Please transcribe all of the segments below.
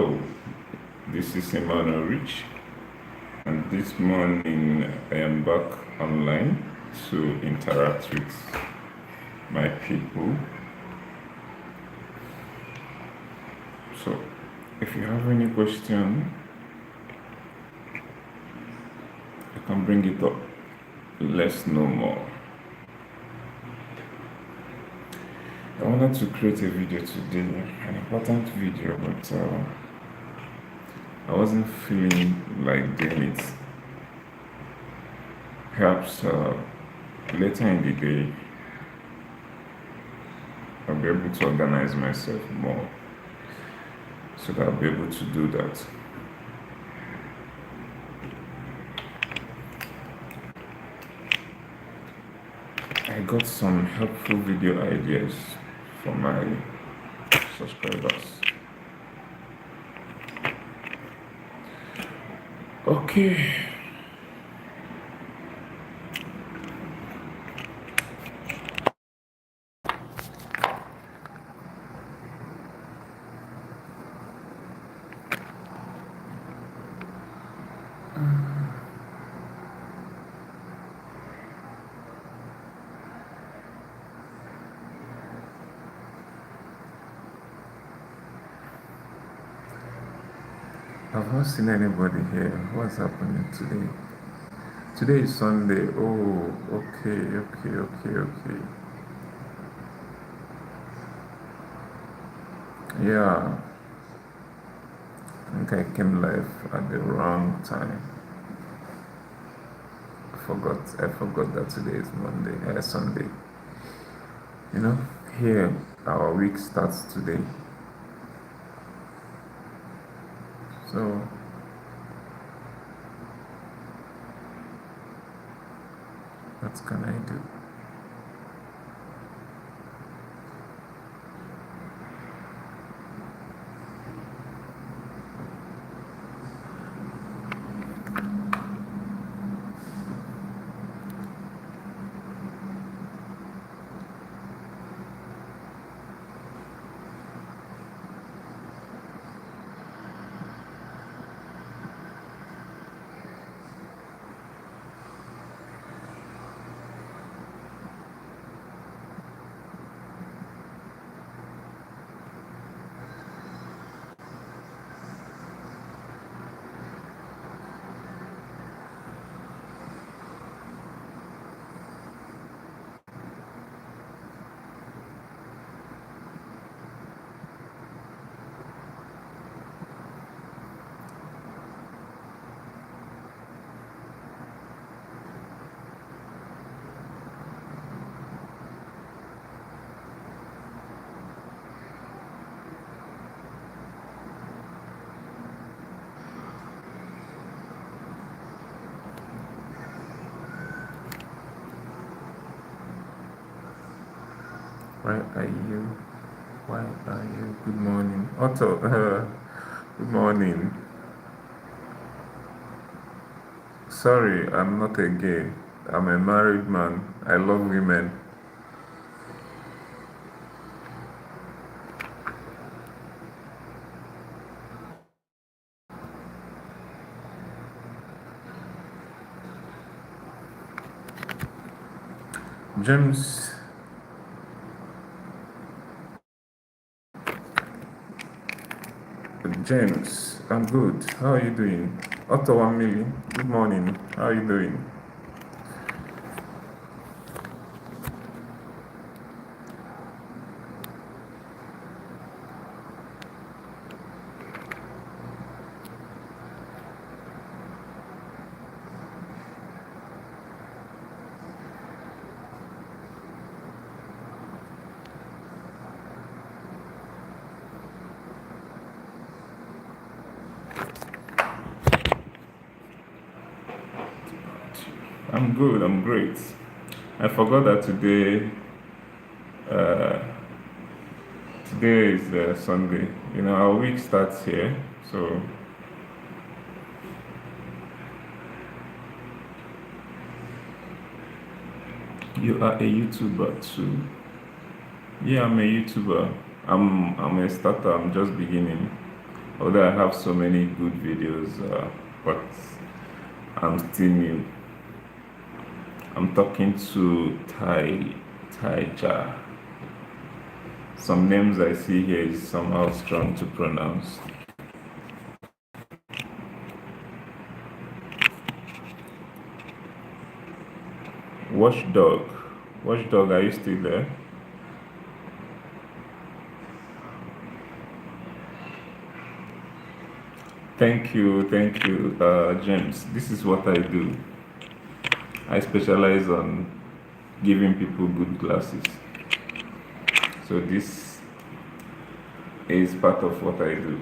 Hello, this is Emmanuel Rich, and this morning I am back online to interact with my people. So, if you have any question, you can bring it up. Let's know more. I wanted to create a video today, an important video, but I wasn't feeling like doing it. Perhaps later in the day, I'll be able to organize myself more so that I'll be able to do that. I got some helpful video ideas from my subscribers. Okay. I've not seen anybody here. What's happening today? Today is Sunday. Oh, okay. Yeah, I think I came live at the wrong time. I forgot that today is Sunday. You know, here our week starts today. So what can I do? Where are you? Good morning. Otto, good morning. Sorry, I'm not a gay. I'm a married man. I love women. James, I'm good. How are you doing? Otto 1 million. Good morning. How are you doing? I'm good. I'm great. I forgot that today is Sunday. You know, our week starts here. So you are a YouTuber too. Yeah, I'm a YouTuber. I'm a starter. I'm just beginning. Although I have so many good videos, but I'm still new. I'm talking to Taija. Some names I see here is somehow strong to pronounce. Watchdog. Watchdog, are you still there? Thank you, James. This is what I do. I specialize on giving people good glasses. So this is part of what I do.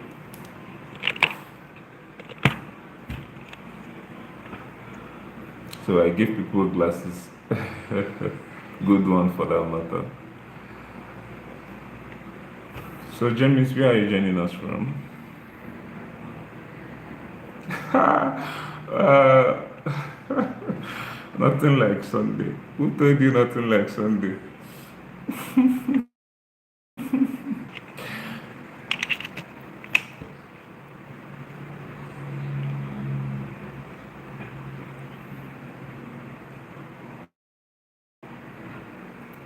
So I give people glasses, good one for that matter. So James, where are you joining us from? uh, nothing like Sunday. Who told you nothing like Sunday?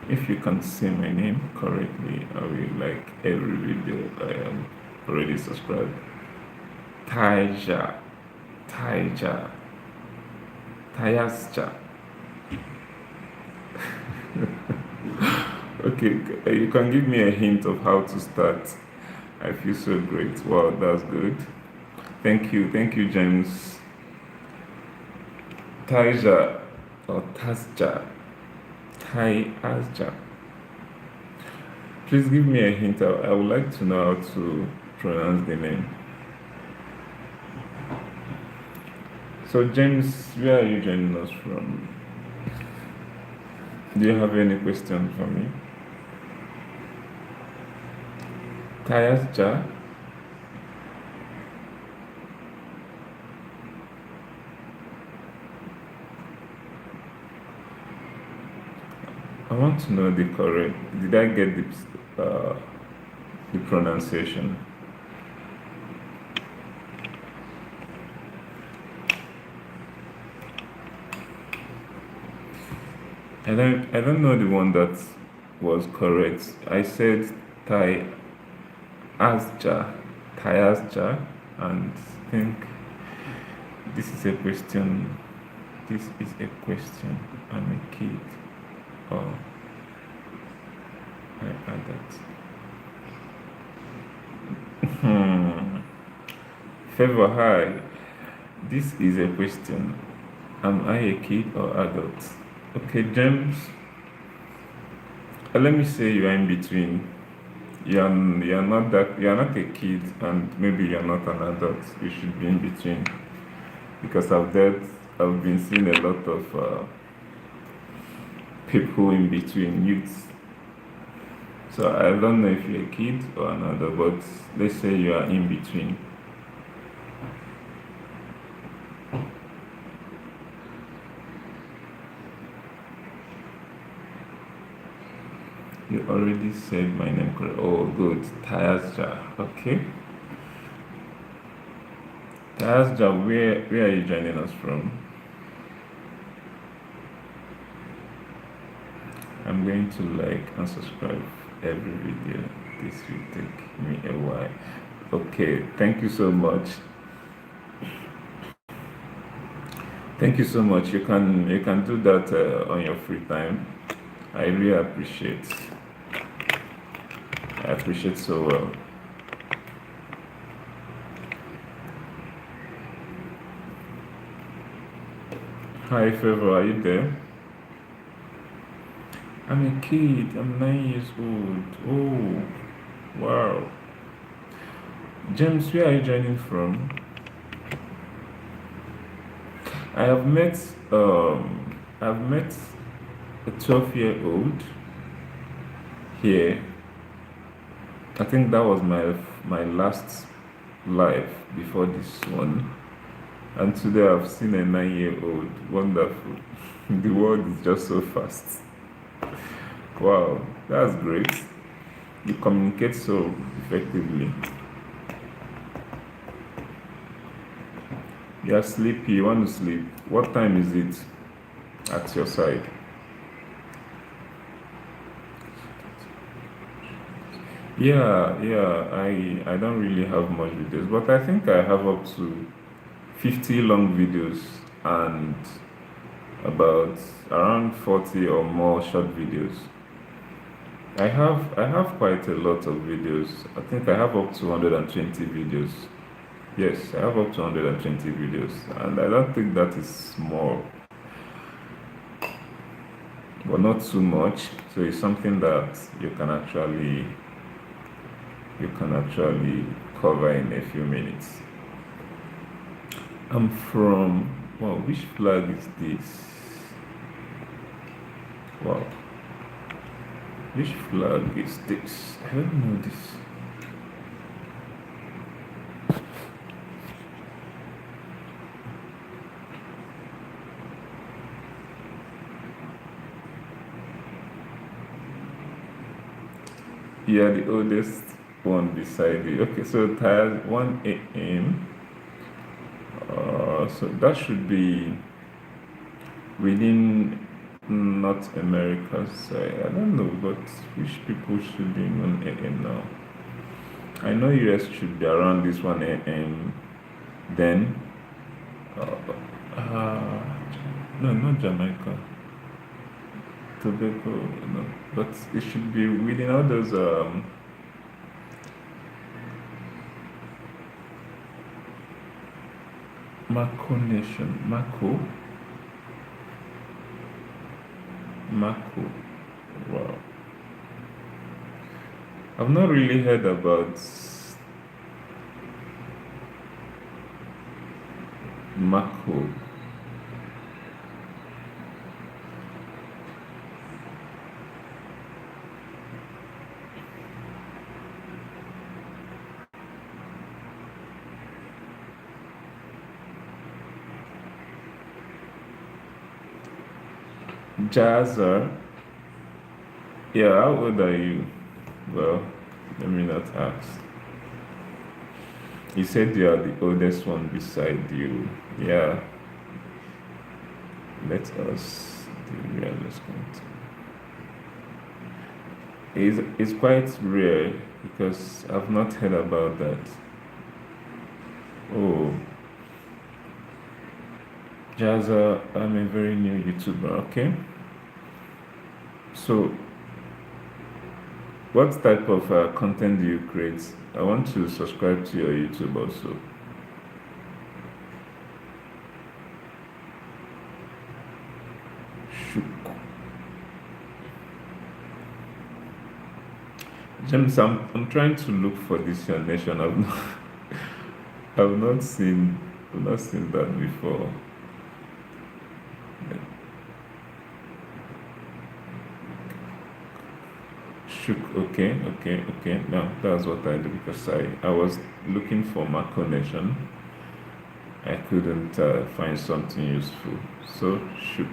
If you can say my name correctly, I will like every video I am already subscribed. Taija. Tayasja. Okay, you can give me a hint of how to start. I feel so great. Wow, that's good. Thank you, James. Taija or Tasja. Tayasja. Please give me a hint. I would like to know how to pronounce the name. So James, where are you joining us from? Do you have any question for me? Tayasja. I want to know the correct. Did I get the pronunciation? I don't know the one that was correct. I said Tayasja, and I think this is a question. This is a question. I'm a kid. Oh, I add that. Favor, hi. This is a question. Am I a kid or adult? Okay, James. Let me say you are in between. You're not a kid, and maybe you're not an adult. You should be in between, because I've been seeing a lot of people in between, youths. So I don't know if you're a kid or an adult, but let's say you are in between. You already said my name correct. Oh, good. Tayasja. Okay. Tayasja, where are you joining us from? I'm going to like and subscribe every video. This will take me a while. Okay, thank you so much. Thank you so much. You can do that on your free time. I really appreciate. I appreciate so well. Hi, Favor, are you there? I'm a kid. I'm 9 years old. Oh, wow. James, where are you joining from? I've met a 12-year-old here. I think that was my last live before this one. And today I've seen a 9-year-old. Wonderful. The world is just so fast. Wow, that's great. You communicate so effectively. You're sleepy, you want to sleep. What time is it at your side? Yeah, I don't really have much videos, but I think I have up to 50 long videos and about around 40 or more short videos. I have quite a lot of videos. I think I have up to 120 videos. Yes, I have up to 120 videos, and I don't think that is small, but not too much. So it's something that you can actually cover in a few minutes. I'm from, wow, which flag is this? Wow, which flag is this? I don't know this. Yeah, the oldest one beside you. Okay, so tires 1 a.m. So that should be within North America side. I don't know, but which people should be in 1 a.m. now? I know US should be around this 1 a.m. Then, uh, uh, no, not Jamaica, Tobago, no, but it should be within all those Mako Nation, Mako. Wow, I've not really heard about Mako. Jazzer. Yeah, how old are you? Well, let me not ask. You said you are the oldest one beside you. Yeah, let us do realist count. It's quite rare because I've not heard about that. Oh, Jazza, I'm a very new YouTuber, okay? So, what type of content do you create? I want to subscribe to your YouTube also. Shuk. James, I'm trying to look for this your nation. I've not seen I've not seen that before. Shook. Okay. Now that's what I do because I was looking for my connection. I couldn't find something useful. So shook.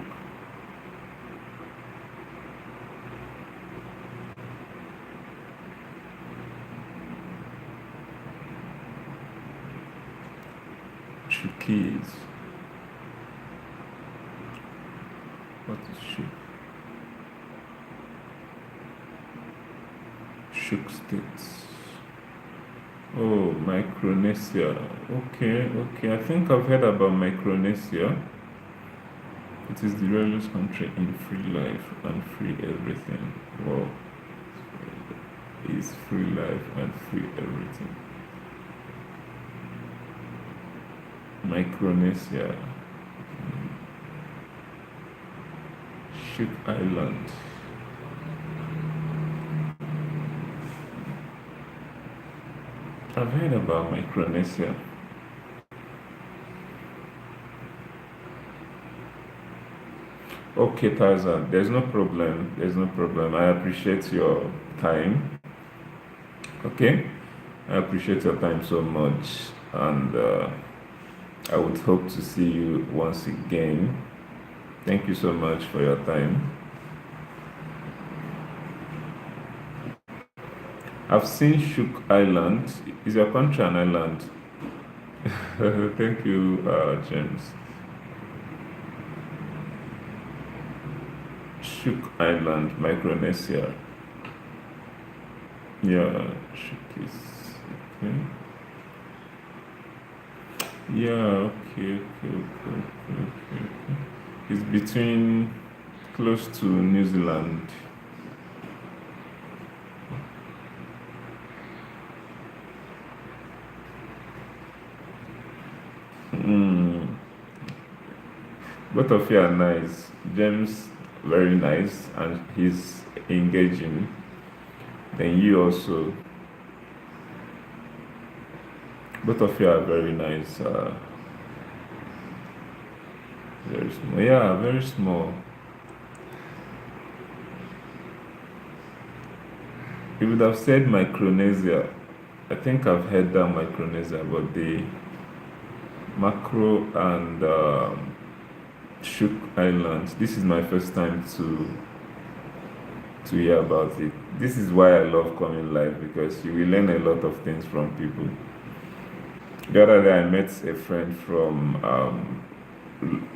Shookies. What is shook? Shook states. Oh, Micronesia. Okay. I think I've heard about Micronesia. It is the rarest country in free life and free everything. Wow. It's free life and free everything. Micronesia. Shook Island. I've heard about Micronesia. Okay, Tarzan, there's no problem. There's no problem. I appreciate your time. Okay, I appreciate your time so much, and I would hope to see you once again. Thank you so much for your time. I've seen Shook Island. Is your country an island? Thank you, James. Shook Island, Micronesia. Yeah, Shook is okay. Yeah, okay. It's between close to New Zealand. Mm. Both of you are nice. James, very nice, and he's engaging. Then you also, both of you are very nice. Very small. Yeah, very small. You would have said Micronesia. I think I've heard that Micronesia, but the Macro and Shook Islands. This is my first time to hear about it. This is why I love coming live because you will learn a lot of things from people. The other day I met a friend from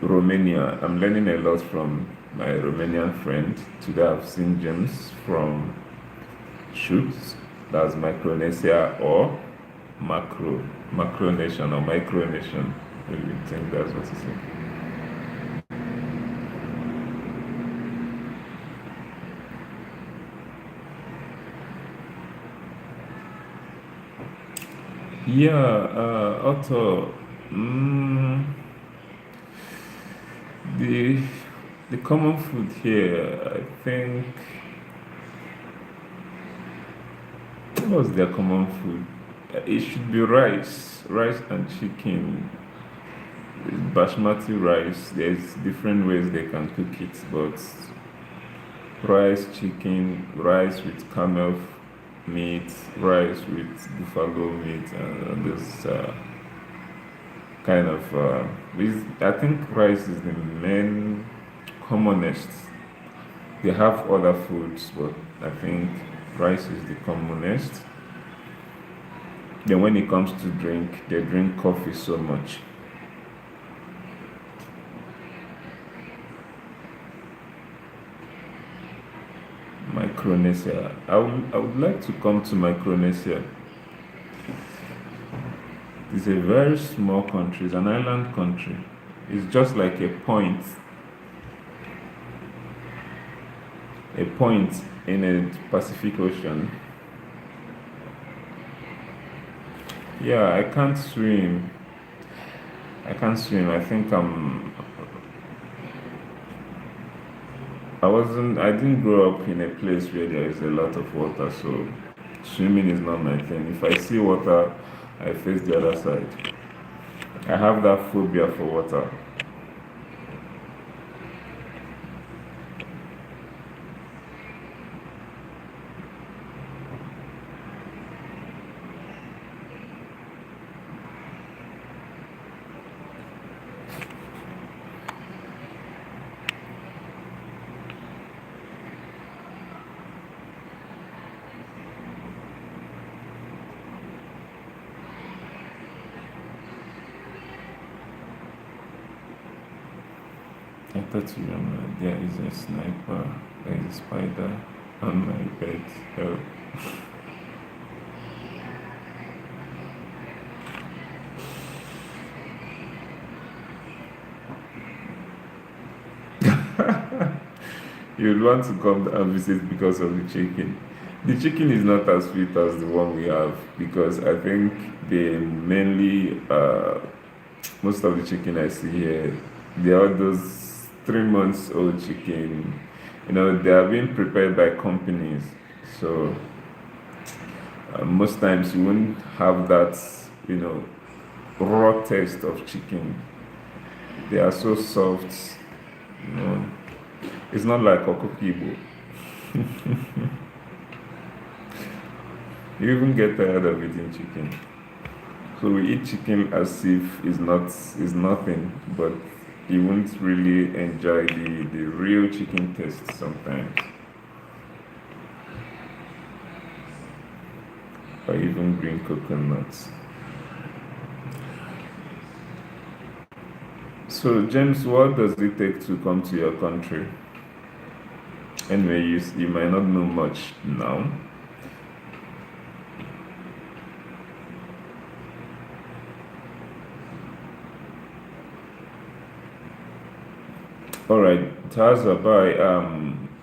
Romania. I'm learning a lot from my Romanian friend. Today I've seen James from Shoots, that's Micronesia or Macronation or Micronation. I think that's what he said. Yeah, Otto. The the common food here, I think, what's their common food? It should be rice and chicken. Basmati rice. There's different ways they can cook it, but rice, chicken, rice with camel meat, rice with buffalo meat, and this kind of. I think rice is the main commonest. They have other foods, but I think rice is the commonest. Then when it comes to drink, they drink coffee so much. Micronesia. I would like to come to Micronesia. It's a very small country, it's an island country. It's just like a point in a Pacific Ocean. Yeah, I can't swim. I can't swim. I didn't grow up in a place where there is a lot of water, so swimming is not my thing. If I see water, I face the other side. I have that phobia for water. I thought you remember there is a sniper, there is a spider on my bed. Help. You'd want to come and visit because of the chicken. The chicken is not as sweet as the one we have because I think they mainly, most of the chicken I see here, they are those 3 months old chicken. They are being prepared by companies. So most times you won't have that, you know, raw taste of chicken. They are so soft, you know. It's not like okokibo. You even get tired of eating chicken. So we eat chicken as if it's nothing, but you won't really enjoy the real chicken taste sometimes. Or even green coconuts. So, James, what does it take to come to your country? Anyway, you might not know much now. All right, Taza, bye.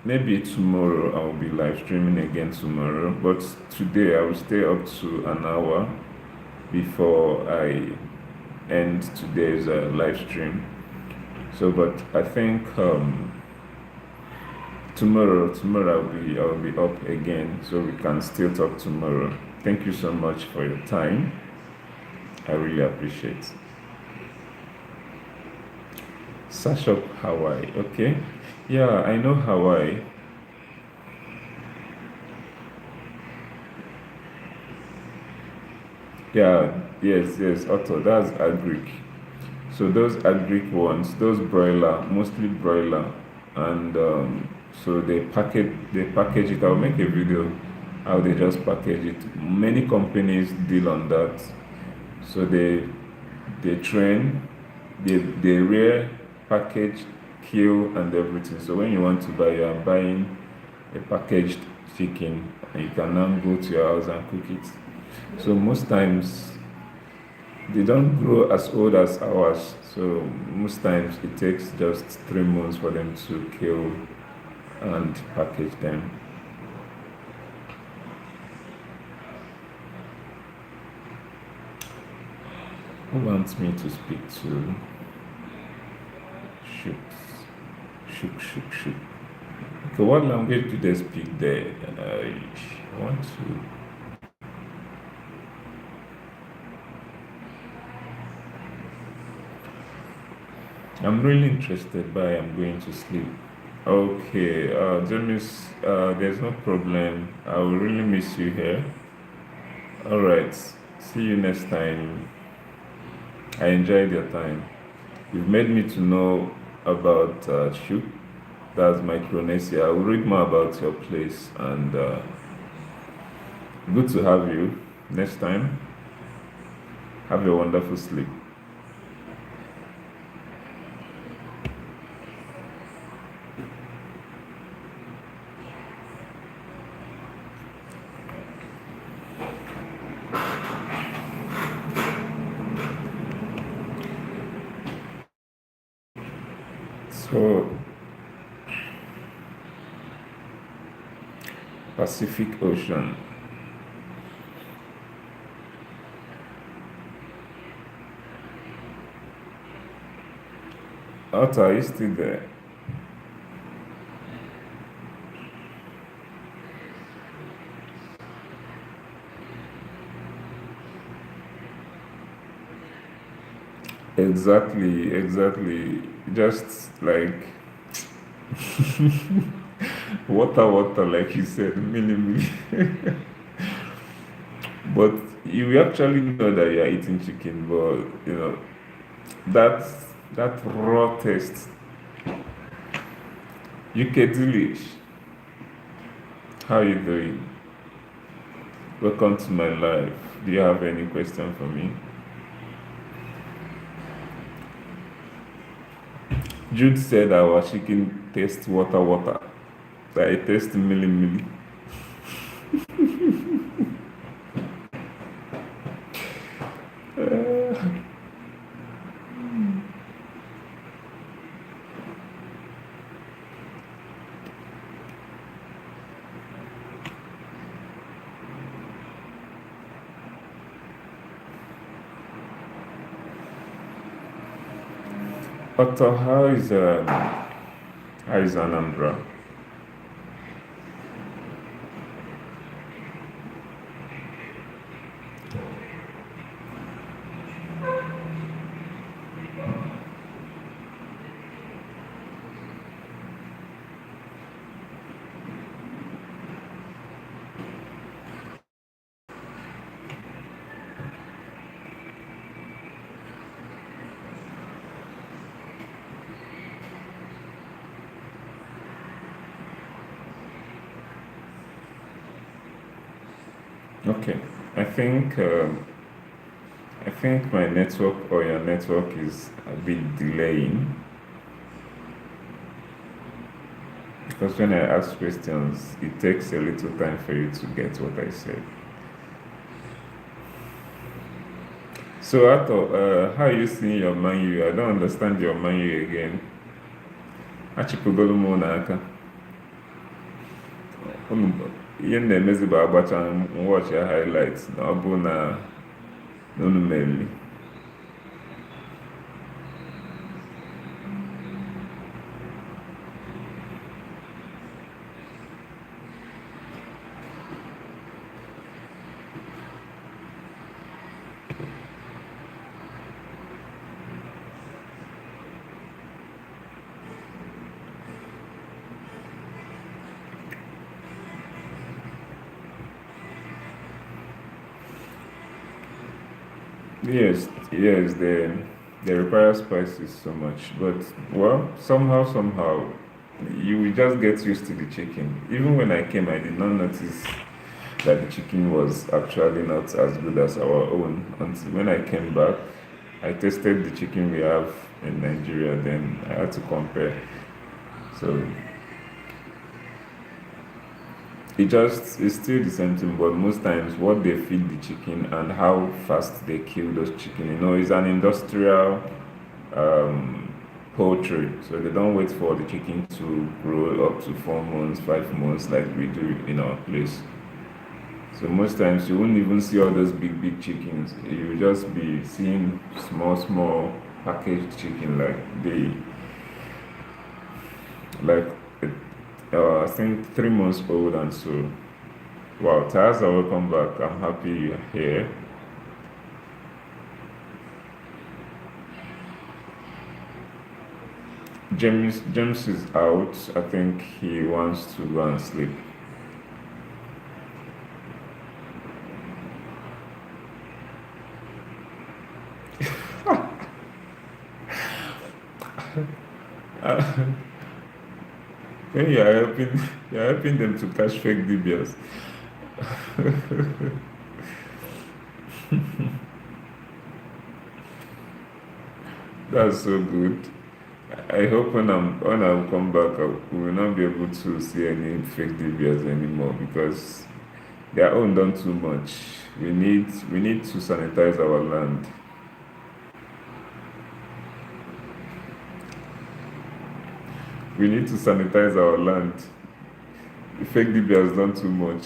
Maybe tomorrow I'll be live streaming again tomorrow, but today I will stay up to an hour before I end today's live stream. So, but I think tomorrow I'll be up again, so we can still talk tomorrow. Thank you so much for your time. I really appreciate it. Search up Hawaii, okay? Yeah, I know Hawaii. Yeah, yes, Otto, that's agric. So those agric ones, those broiler, mostly broiler, and so they package it. I'll make a video how they just package it. Many companies deal on that. So they train, they rear, package, kill, and everything. So when you want to buy, you are buying a packaged chicken, and you can now go to your house and cook it. So most times they don't grow as old as ours. So most times it takes just 3 months for them to kill and package them. Who wants me to speak to? Shook. Okay, what language do they speak there? I want to. I'm really interested, but I'm going to sleep. Okay, James, there's no problem. I will really miss you here. All right, see you next time. I enjoyed your time. You've made me to know about Shuk, that's Micronesia. I will read more about your place, and good to have you next time. Have a wonderful sleep. So, Pacific Ocean. Otta, are you still there? Exactly. Just like water, like you said, mini. But you actually know that you are eating chicken, but that that raw taste. UK Delish, how you doing? Welcome to my life. Do you have any question for me? Jude said our chicken tastes water. That it tastes milli. Otto, how is Anambra? Okay, I think think my network or your network is a bit delaying because when I ask questions, it takes a little time for you to get what I said. So, Ato, how are you seeing your menu? I don't understand your menu again. Achịpụgolu m n'aka. Ihe m na-emezi bụ agbacha watch ya highlights na ọ bụ na unu meriri. Yes, they require spices so much, but well, somehow, you will just get used to the chicken. Even when I came, I did not notice that the chicken was actually not as good as our own until when I came back. I tasted the chicken we have in Nigeria, then I had to compare. So it's still the same thing, but most times what they feed the chicken and how fast they kill those chicken, is an industrial poultry. So they don't wait for the chicken to grow up to 4 months, 5 months like we do in our place. So most times you won't even see all those big chickens. You'll just be seeing small packaged chicken like I think 3 months old and so. Wow, Taza, welcome back. I'm happy you're here. James is out. I think he wants to go and sleep. When you're helping them to catch fake DBS. That's so good. I hope when I come back, we will not be able to see any fake DBS anymore because they are own done too much. We need to sanitize our land. We need to sanitize our land. The fake DB has done too much.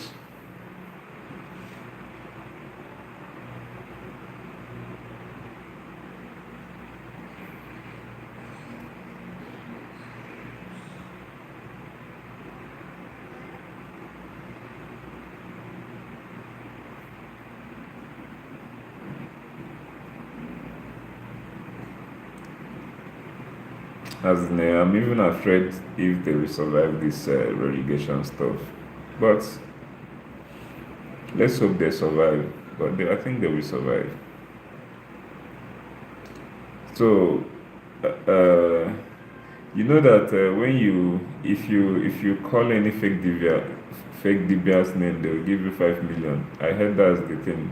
I'm even afraid if they will survive this relegation stuff. But let's hope they survive. But I think they will survive. So, you know that if you call any fake DBS name, they will give you 5 million. I heard that's the thing.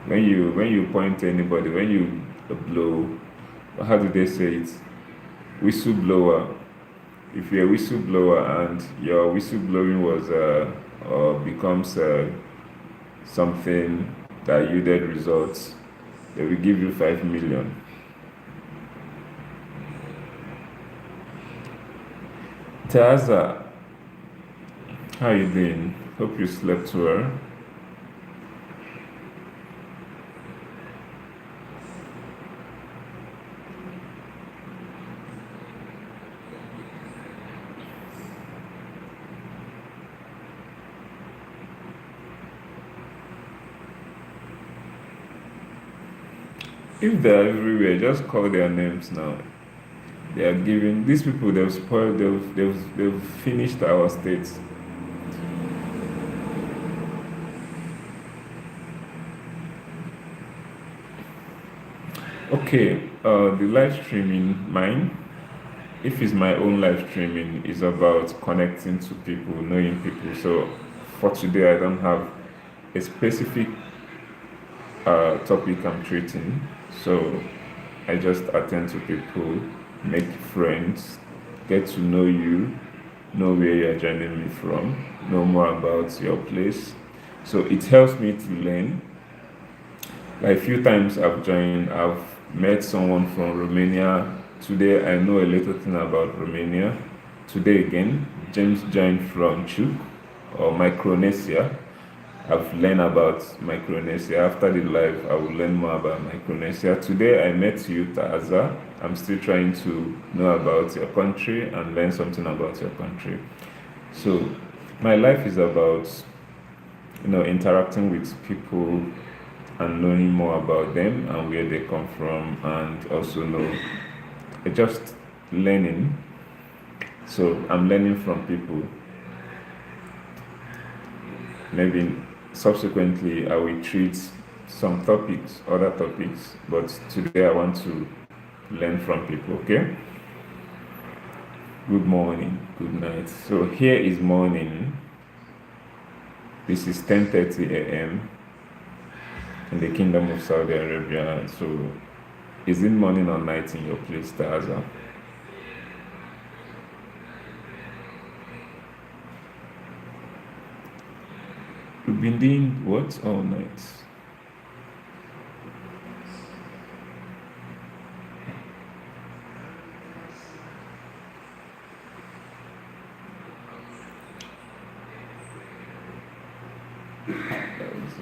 When you point to anybody, when you blow, how do they say it? Whistleblower. If you're a whistleblower and your whistleblowing was or becomes something that yielded results, they will give you 5 million. Taza, how you doing? Hope you slept well. If they're everywhere, just call their names now. They are giving these people. They've spoiled. They've finished our states. Okay. The live streaming, mine. If it's my own live streaming, is about connecting to people, knowing people. So for today, I don't have a specific topic I'm treating. So I just attend to people, make friends, get to know you, know where you're joining me from, know more about your place. So it helps me to learn. Like a few times I've met someone from Romania. Today I know a little thing about Romania. Today again, James joined from Chuk or Micronesia. I've learned about Micronesia. After the live, I will learn more about Micronesia. Today I met you, Taza. I'm still trying to know about your country and learn something about your country. So my life is about interacting with people and learning more about them and where they come from, and also just learning. So I'm learning from people. Maybe subsequently I will treat some topics, other topics, but today I want to learn from people. Okay. Good morning, good night. So here is morning. This is 10:30 a.m. in the Kingdom of Saudi Arabia. So is it morning or night in your place, Taza? You've been doing what all night? That was,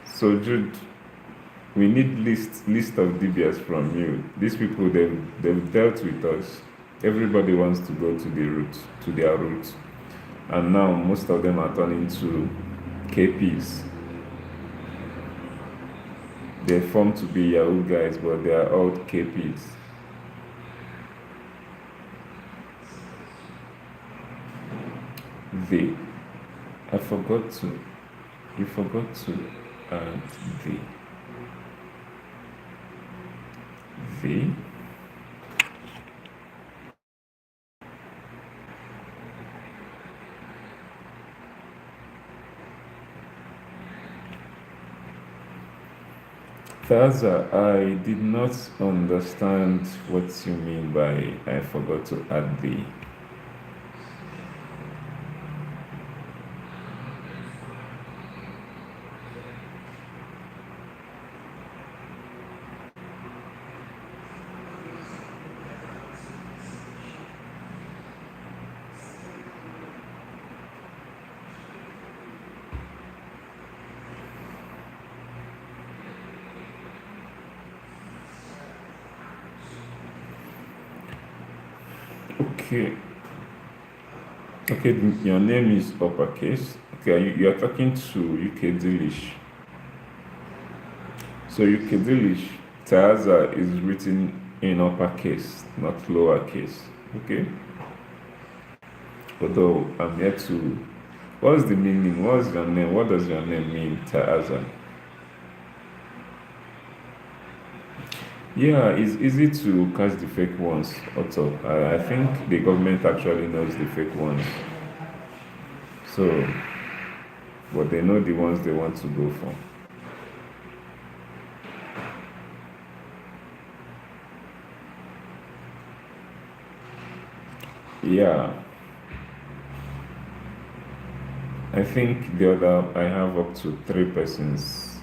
so Jude, we need list of DBS from you. These people they've dealt with us. Everybody wants to go to their roots, and now most of them are turning to KPs. They form to be Yahoo guys, but they are all KPs. They, I forgot to, you forgot to add the. Taza, I did not understand what you mean by I forgot to add the. Okay. Okay, your name is uppercase. Okay, you are talking to UK Delish. So UK Delish, Taza is written in uppercase, not lowercase. Okay. Although I'm here to. What's the meaning? What's your name? What does your name mean, Taza? Yeah, it's easy to catch the fake ones. Also, I think the government actually knows the fake ones. So, but they know the ones they want to go for. Yeah, I think I have up to 3 persons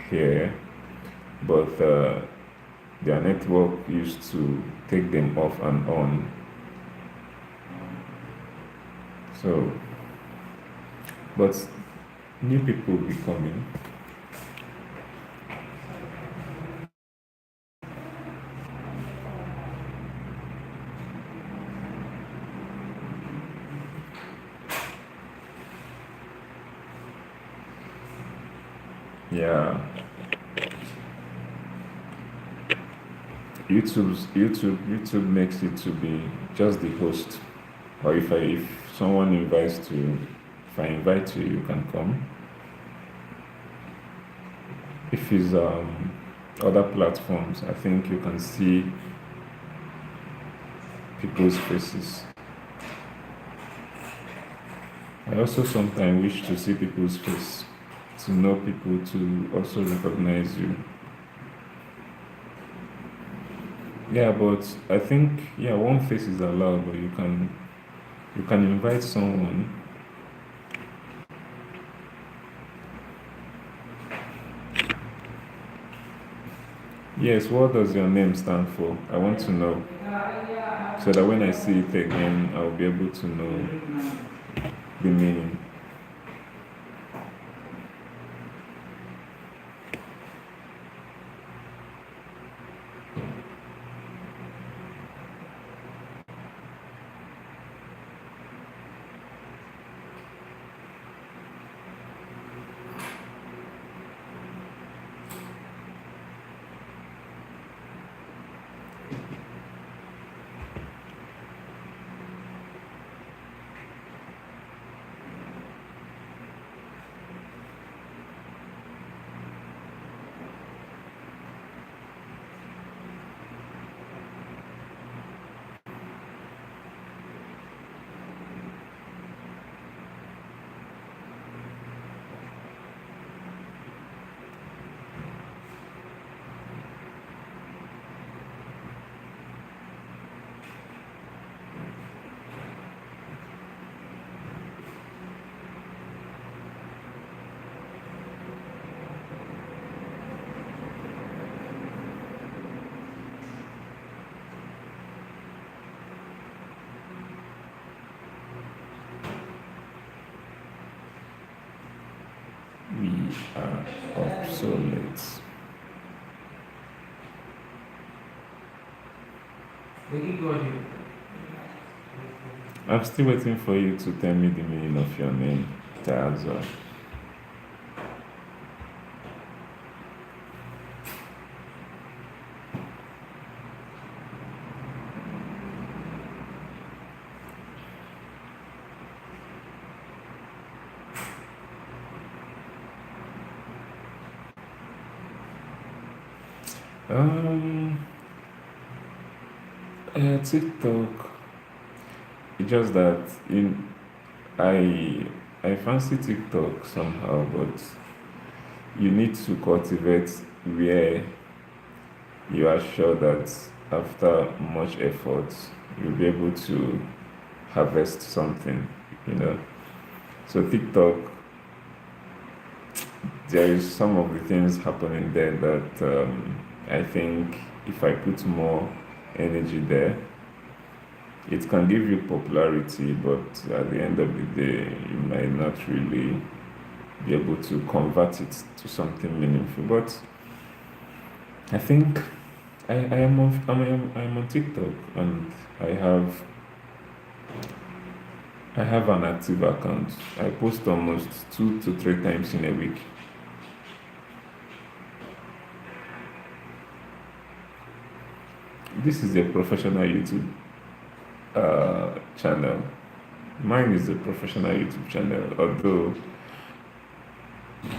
here, but their network used to take them off and on. So, but new people will be coming. Yeah, YouTube makes it to be just the host. Or if someone invites to, if I invite you, you can come. If it's other platforms, I think you can see people's faces. I also sometimes wish to see people's face, to know people, to also recognize you. Yeah, but I think one face is allowed, but you can invite someone. Yes, what does your name stand for? I want to know so that when I see it again, I'll be able to know the meaning. We are obsolete. I'm still waiting for you to tell me the meaning of your name, Taza. Um, TikTok. It's just that I I fancy TikTok somehow, but you need to cultivate where you are sure that after much effort you'll be able to harvest something, you know. So TikTok, there is some of the things happening there that I think if I put more energy there, it can give you popularity, but at the end of the day, you might not really be able to convert it to something meaningful. But I think I'm on TikTok, and I have I have an active account. I post almost 2 to 3 times in a week. This is a professional YouTube channel. Mine is a professional YouTube channel, although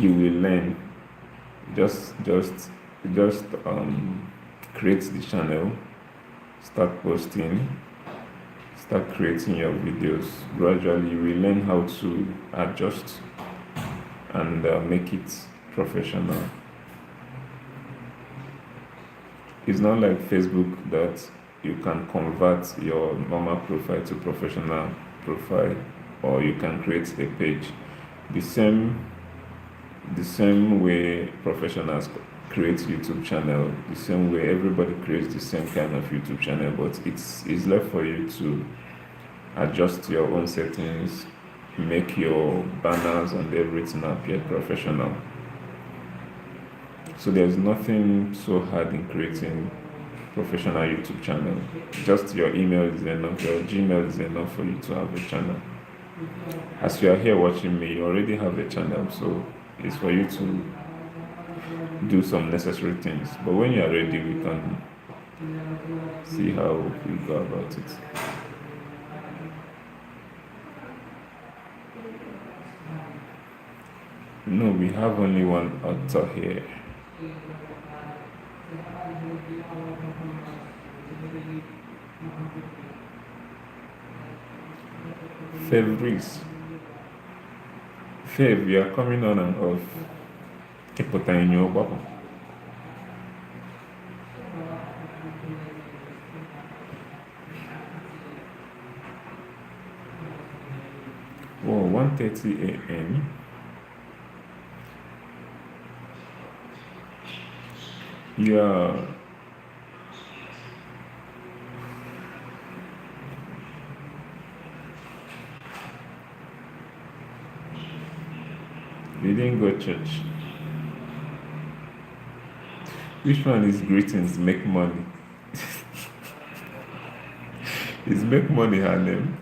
you will learn. Just create the channel, start posting, start creating your videos. Gradually, you will learn how to adjust and make it professional. It's not like Facebook that you can convert your normal profile to professional profile, or you can create a page. The same way professionals create YouTube channel, the same way everybody creates the same kind of YouTube channel, but it's left for you to adjust your own settings, make your banners and everything appear professional. So there's nothing so hard in creating professional YouTube channel. Just your email is enough, your Gmail is enough for you to have a channel. As you are here watching me, you already have a channel, so it's for you to do some necessary things. But when you are ready, we can see how we go about it. No, we have only one author here. Fevris. Fev, you are coming on and off. Kepota in your bubble. Oh, 1:30 a.m. Yeah, you didn't go church. Which one is greetings? Make money. Is make money her name?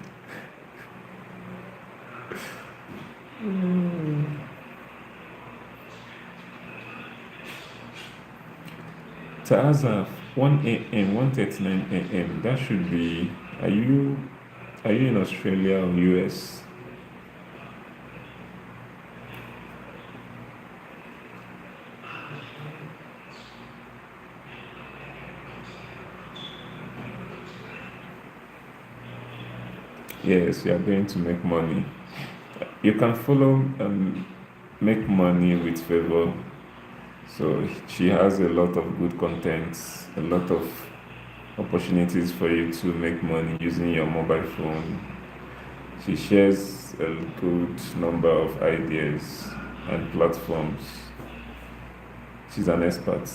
Taza, 1 a.m., 1:39 a.m. That should be. Are you in Australia or US? Yes, you are going to make money. You can follow Make Money with Favor. So she has a lot of good content, a lot of opportunities for you to make money using your mobile phone. She shares a good number of ideas and platforms. She's an expert.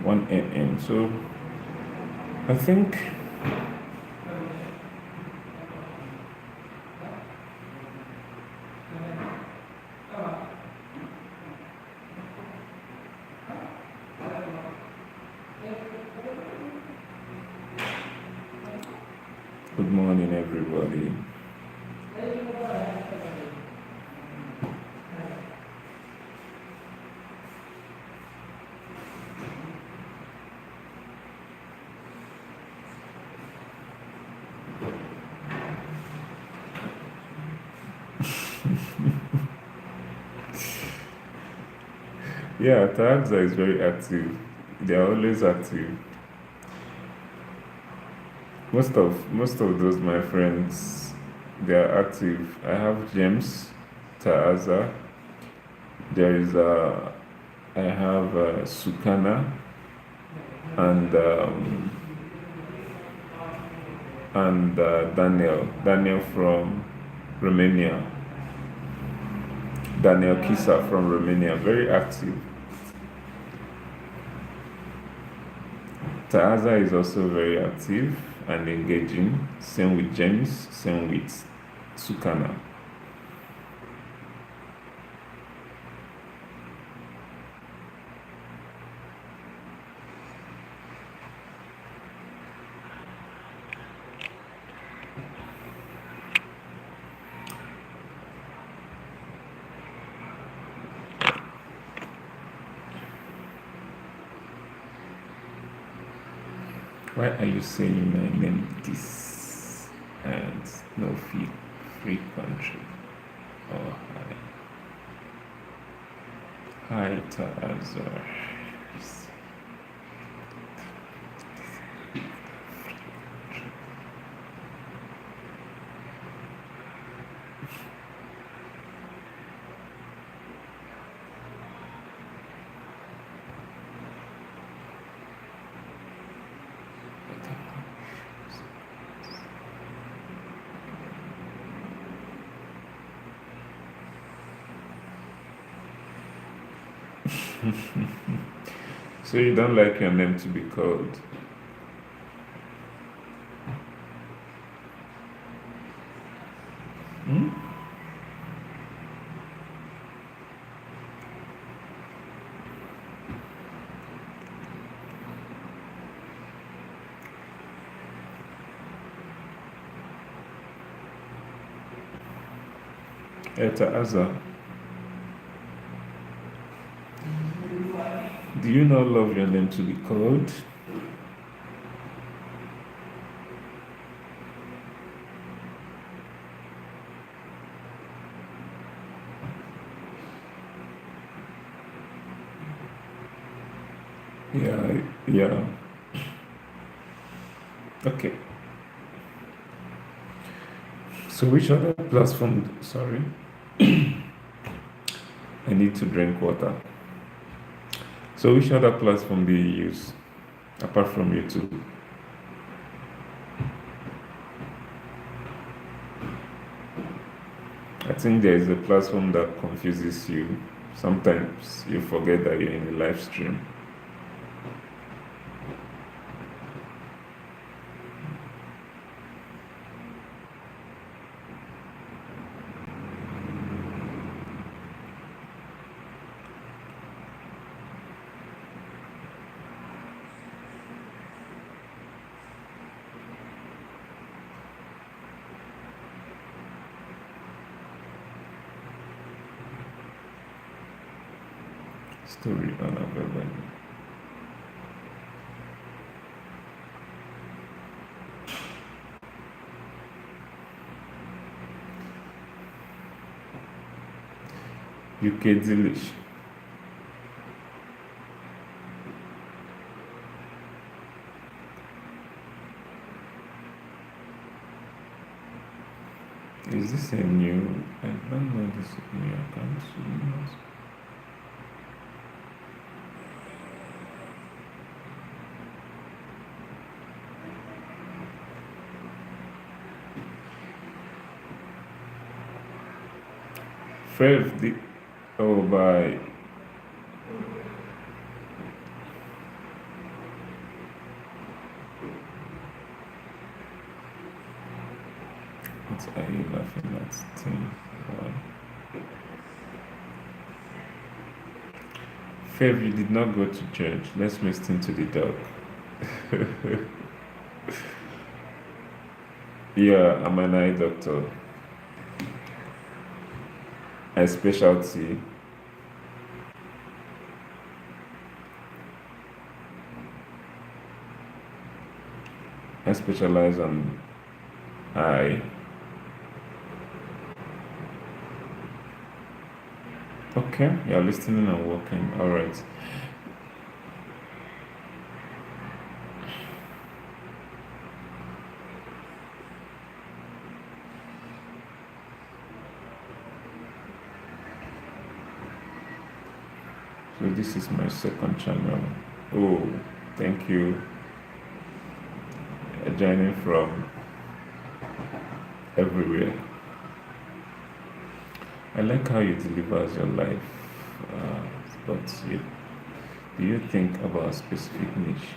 One a.m. So I think good morning, everybody. Yeah, Taxa is very active. They are always active. Most of those my friends, they are active. I have James, Taaza. There is I have Sukana and Daniel from Romania. Daniel Kisa from Romania, very active. Taaza is also very active and engaging. Same with James, same with Sukana. Why are you saying my name this and no free country? Oh, hi Taaza. So you don't like your name to be called? Hmm? Eta Aza, do you not love your name to be called? Yeah, yeah. Okay. So which other platform? Sorry, I need to drink water. So which other platform do you use apart from YouTube? I think there is a platform that confuses you. Sometimes you forget that you're in a live stream. Story unavailable. UK Delish. Is this a new? I don't know this new account. Fev, the oh by what are you laughing at? Thing one. Fev, you did not go to church. Let's listen to the dog. Yeah, I'm an eye doctor. A specialty. I specialize on eye. Okay, you're listening and working. All right. So this is my second channel. Oh, thank you. Joining from everywhere. I like how you deliver your life, but do you think about a specific niche?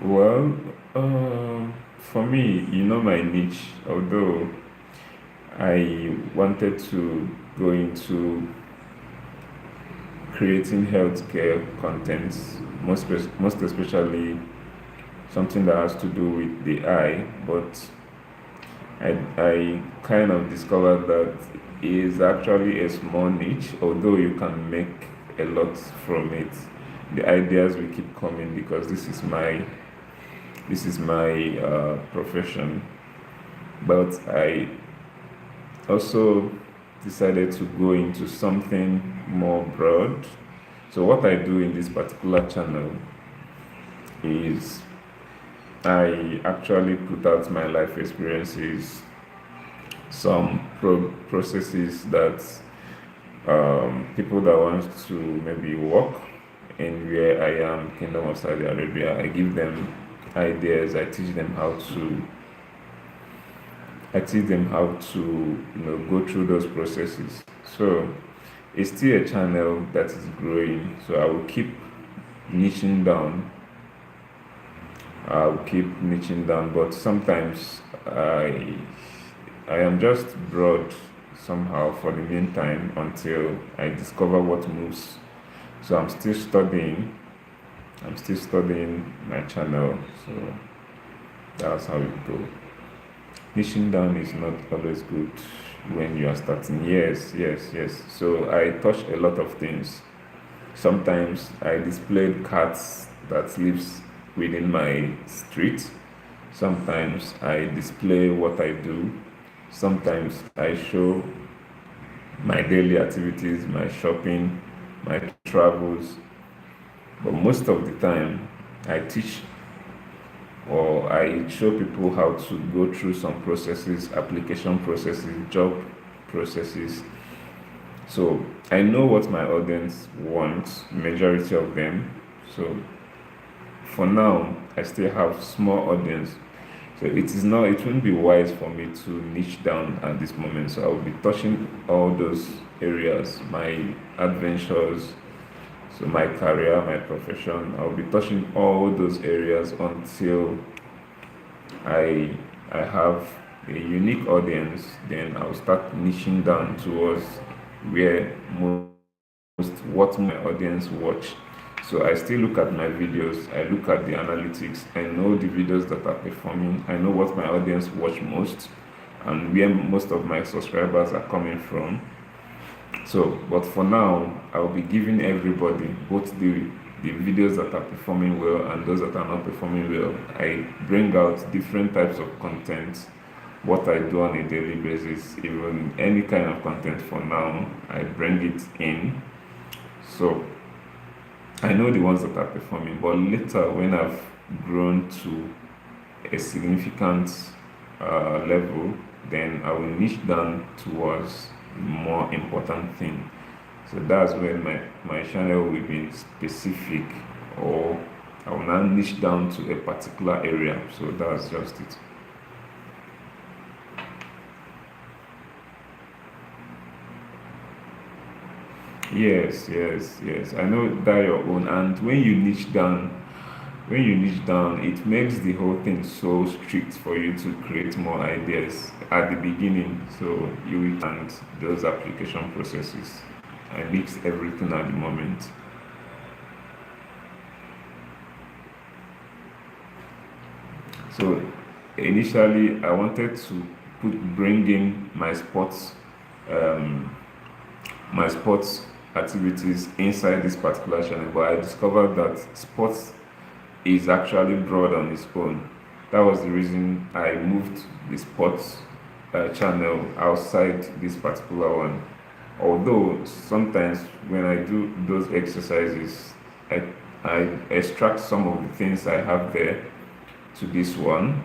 Well, for me, you know my niche, although I wanted to go into creating healthcare content, most especially something that has to do with the eye, but I kind of discovered that it is actually a small niche, although you can make a lot from it. The ideas will keep coming because this is my profession, but I also decided to go into something more broad. So what I do in this particular channel is I actually put out my life experiences, some processes that people that want to maybe work in where I am, Kingdom of Saudi Arabia, I give them ideas. I teach them how to go through those processes. So it's still a channel that is growing. So I will keep niching down. I'll keep niching down, but sometimes I am just broad somehow for the meantime until I discover what moves. So I'm still studying. I'm still studying my channel. So that's how it goes. Niching down is not always good. when you are starting. Yes, yes, yes. So I touch a lot of things. Sometimes I displayed cats that lives within my street. Sometimes I display what I do. Sometimes I show my daily activities, my shopping, my travels. But most of the time, I teach or I show people how to go through some processes, application processes, job processes. So I know what my audience wants, majority of them. So for now, I still have small audience. So it won't be wise for me to niche down at this moment. So I will be touching all those areas, my adventures, so my career, my profession. I'll be touching all those areas until I I have a unique audience. Then I'll start niching down towards where what my audience watch. So I still look at my videos, I look at the analytics, I know the videos that are performing, I know what my audience watch most and where most of my subscribers are coming from. So, but for now, I'll be giving everybody both the videos that are performing well and those that are not performing well. I bring out different types of content, what I do on a daily basis, even any kind of content for now, I bring it in. So I know the ones that are performing, but later when I've grown to a significant level, then I will niche down towards more important thing. So that's when my channel will be specific, or I will now niche down to a particular area. So that's just it. Yes, yes, yes. I know that your own. And when you niche down, it makes the whole thing so strict for you to create more ideas at the beginning. So you and those application processes. I mix everything at the moment. So initially, I wanted to bring in um, my sports activities inside this particular channel, but I discovered that sports is actually broad on its own. That was the reason I moved the sports channel outside this particular one. Although sometimes when I do those exercises, I, I extract some of the things I have there to this one.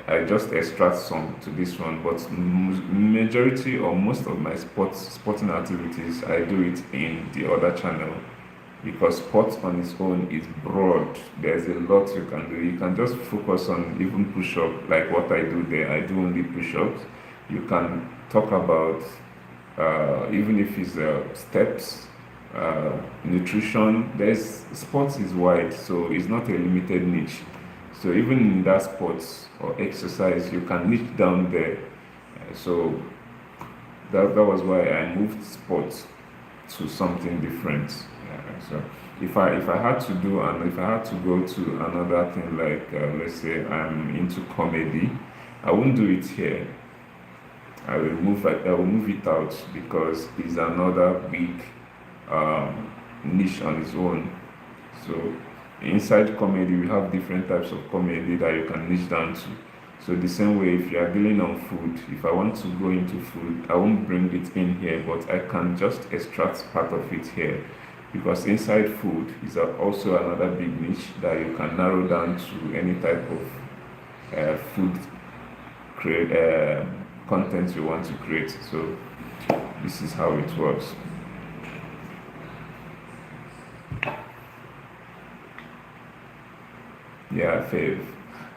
I just extract some to this one, but majority or most of my sporting activities, I do it in the other channel because sports on its own is broad. There's a lot you can do. You can just focus on even push up, like what I do there. I do only push ups. You can talk about even if it's steps, nutrition. There's sports is wide, so it's not a limited niche. So even in that sports or exercise, you can niche down there. So that was why I moved sports to something different. So if I had to do and if I had to go to another thing like let's say I'm into comedy, I won't do it here. I will move it out because it's another big niche on its own. So inside comedy, we have different types of comedy that you can niche down to. So the same way, if you are dealing on food, if I want to go into food, I won't bring it in here, but I can just extract part of it here. Because inside food is also another big niche that you can narrow down to any type of food create content you want to create. So this is how it works. Yeah, Faith.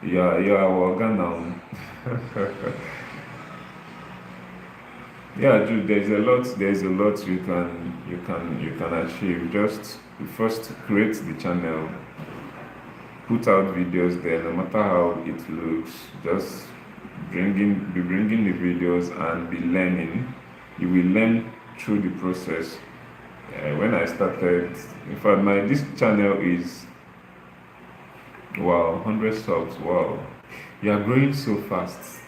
You are working now. Yeah, Jude, there's a lot you can achieve. Just first create the channel, put out videos there, no matter how it looks. Just be bringing the videos and be learning. You will learn through the process. When I started, in fact, my this channel is wow, 100 subs. Wow, you are growing so fast.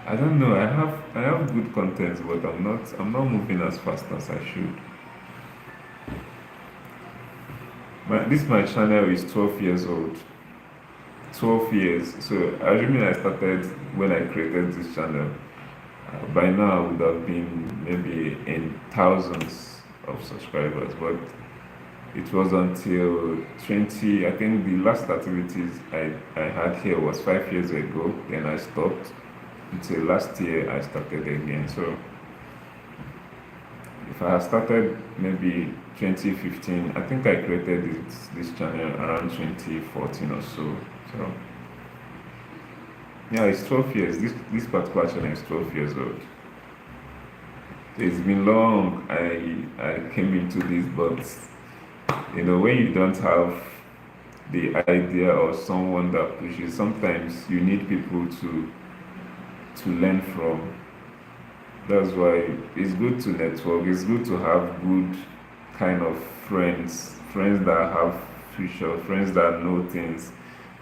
I don't know. I have good content, but I'm not moving as fast as I should. My channel is 12 years old. 12 years. So assuming I started when I created this channel, by now I would have been maybe in thousands of subscribers. But it was until 20, I think the last activities I had here was 5 years ago. Then I stopped until last year I started again. So if I had started maybe 2015, I think I created this channel around 2014 or so. So yeah, it's 12 years. This particular channel is 12 years old. It's been long. I came into this, but when you don't have the idea or someone that pushes, sometimes you need people to learn from. That's why it's good to network. It's good to have good kind of friends that have future, friends that know things,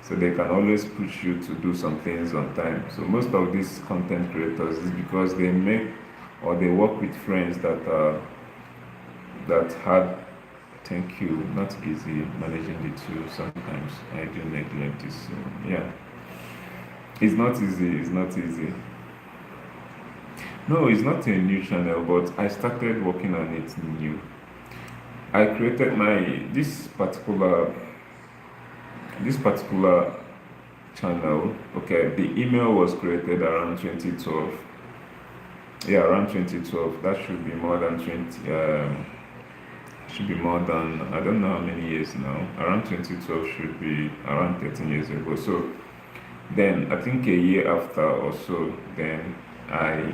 so they can always push you to do some things on time. So most of these content creators is because they make or they work with friends that had. Thank you. Not easy managing the two. Sometimes I do neglect this. So yeah, it's not easy. It's not easy. No, it's not a new channel, but I started working on it new. I created this particular channel. Okay, the email was created around 2012. Yeah, around 2012. That should be more than 20. Should be more than, I don't know how many years now. Around 2012 should be around 13 years ago. So then I think a year after or so, then I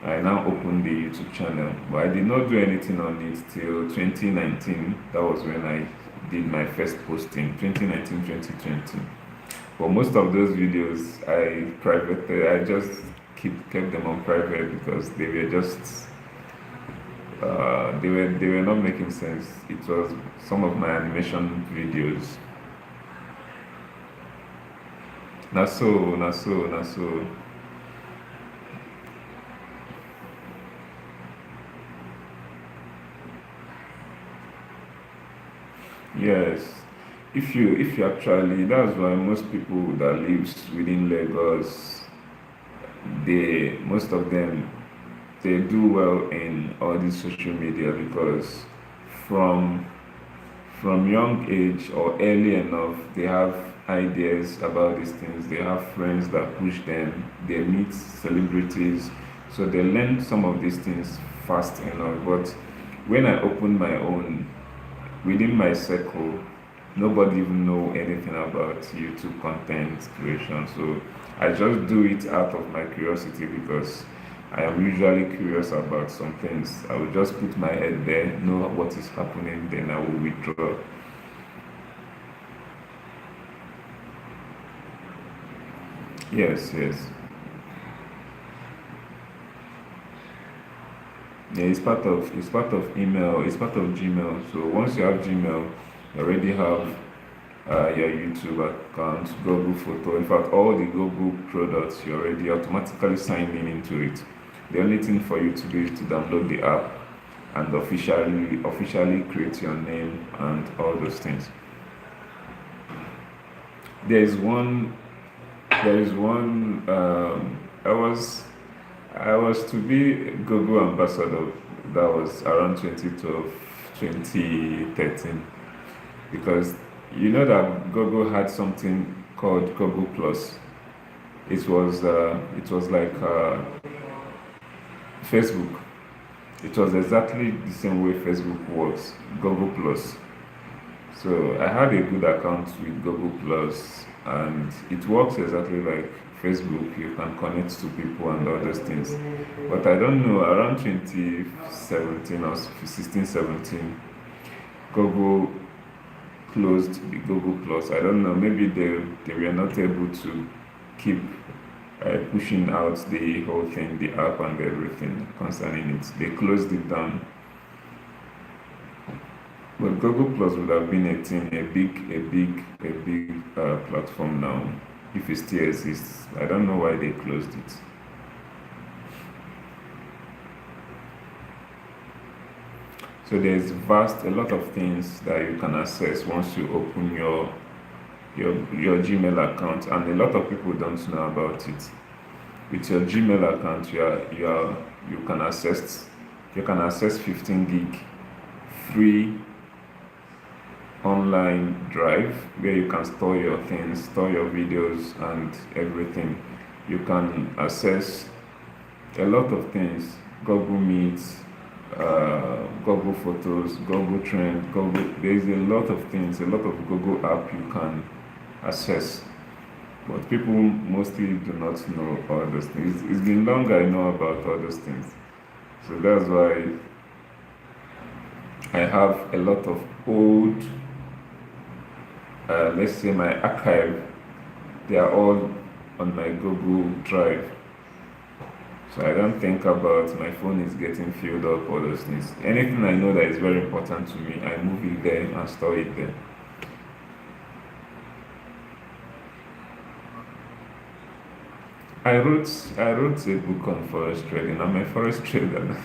now opened the YouTube channel, but I did not do anything on it till 2019. That was when I did my first posting, 2019, 2020. But most of those videos I just kept them on private because they were just they were not making sense. It was some of my animation videos. Na so. Yes. If you actually, that's why most people that lives within Lagos, most of them, they do well in all this social media because from from young age or early enough, they have ideas about these things. They have friends that push them. They meet celebrities, so they learn some of these things fast enough. But when I opened my own, within my circle, nobody even know anything about YouTube content creation. So I just do it out of my curiosity because I am usually curious about some things. I will just put my head there, know what is happening, then I will withdraw. Yes, yes. Yeah, it's part of email, it's part of Gmail. So once you have Gmail, you already have your YouTube account, Google Photo. In fact, all the Google products you already automatically sign in into it. The only thing for you to do is to download the app and officially create your name and all those things. There is one. There is one. I was to be Google ambassador. That was around 2012, 2013, because you know that Google had something called Google Plus. It was like Facebook. It was exactly the same way Facebook works, Google Plus. So I had a good account with Google Plus, and it works exactly like Facebook. You can connect to people and all those things. But I don't know, around 2017 or 16, 17, Google closed the Google Plus. I don't know, maybe they were not able to keep pushing out the whole thing, the app and everything concerning it. They closed it down. But Google Plus would have been a thing, a big platform now, if it still exists. I don't know why they closed it. So there's a lot of things that you can access once you open your Gmail account, and a lot of people don't know about it. With your Gmail account, you can access 15 gig free online drive where you can store your things, store your videos and everything. You can access a lot of things: Google Meet, Google Photos, Google Trend, Google. There's a lot of things, a lot of Google app you can access. But people mostly do not know all those things. It's been long I know about all those things. So that's why I have a lot of old, let's say my archive, they are all on my Google Drive. So I don't think about my phone is getting filled up, all those things. Anything I know that is very important to me, I move it there and store it there. I wrote a book on forex trading. I'm a forex trader.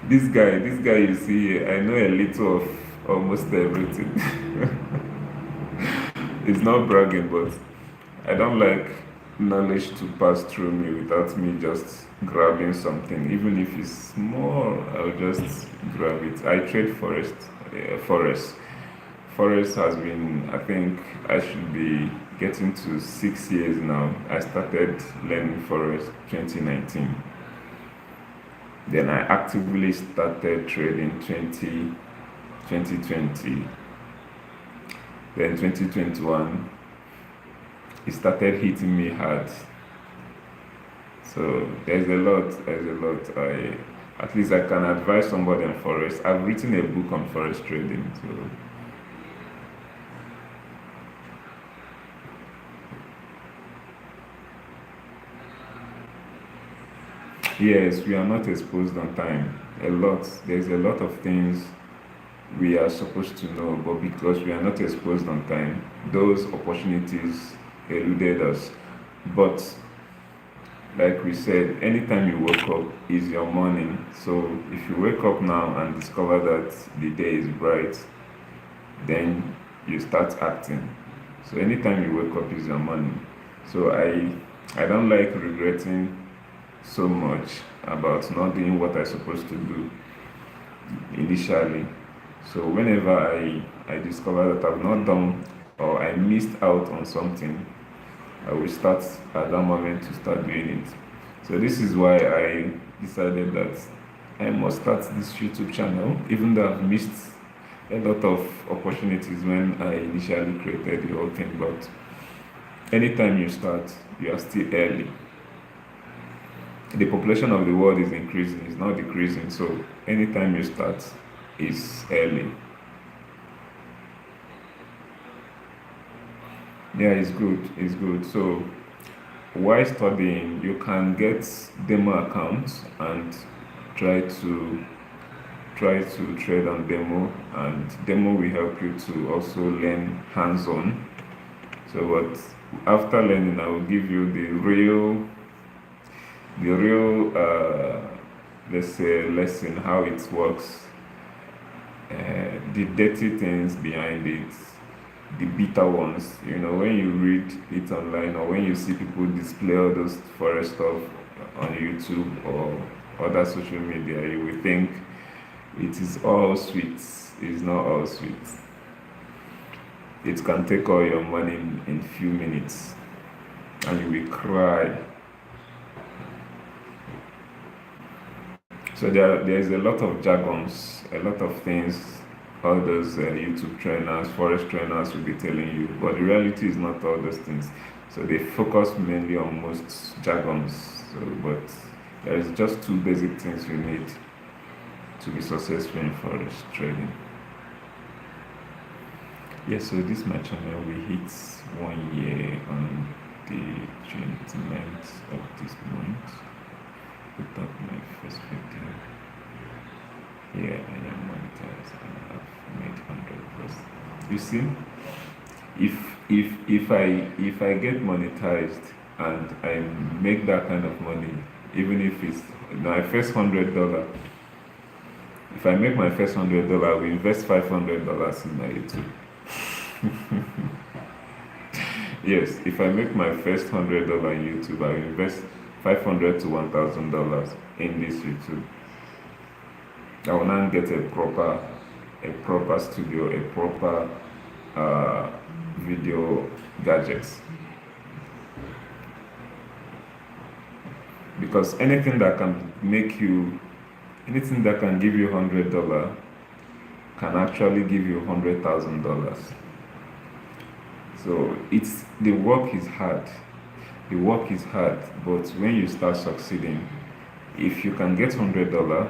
This guy you see here, I know a little of almost everything. It's not bragging, but I don't like knowledge to pass through me without me just grabbing something. Even if it's small, I'll just grab it. I trade forex. Forex has been, I think I should be getting to 6 years now. I started learning forex 2019. Then I actively started trading 2020. Then 2021, it started hitting me hard. So there's a lot. At least I can advise somebody on forex. I've written a book on forex trading. So yes, we are not exposed on time. There's a lot of things we are supposed to know, but because we are not exposed on time, those opportunities eluded us. But like we said, anytime you wake up is your morning. So if you wake up now and discover that the day is bright, then you start acting. So anytime you wake up is your morning. So I don't like regretting so much about not doing what I'm supposed to do initially. So whenever I discover that I've not done or I missed out on something, I will start at that moment to start doing it. So this is why I decided that I must start this YouTube channel, even though I've missed a lot of opportunities when I initially created the whole thing. But anytime you start, you are still early. The population of the world is increasing, it's not decreasing. So anytime you start is early. Yeah, it's good. So while studying, you can get demo accounts and try to trade on demo, and demo will help you to also learn hands-on. So but after learning, I will give you the real let's say lesson, how it works, the dirty things behind it, the bitter ones. When you read it online or when you see people display all those forest stuff on YouTube or other social media, you will think it is all sweet. It's not all sweet. It can take all your money in few minutes and you will cry. So there's a lot of jargons, a lot of things all those YouTube trainers, forex trainers will be telling you, but the reality is not all those things. So they focus mainly on most jargons. So, but there is just two basic things you need to be successful in forex trading. Yes, so this my channel. We hit 1 year on the 29th of this month. Put up my first video. Yeah, I am monetized and I've made 100%. You see, if I get monetized and I make that kind of money, even if it's my first $100, If I make my first $100, I will invest $500 in my YouTube. Yes, if I make my first $100 in YouTube, I will invest $500 to $1,000 in this YouTube. I will now get a proper studio, a proper video gadgets. Because anything that can give you $100 can actually give you $100,000. So the work is hard. The work is hard, but when you start succeeding, if you can get $100,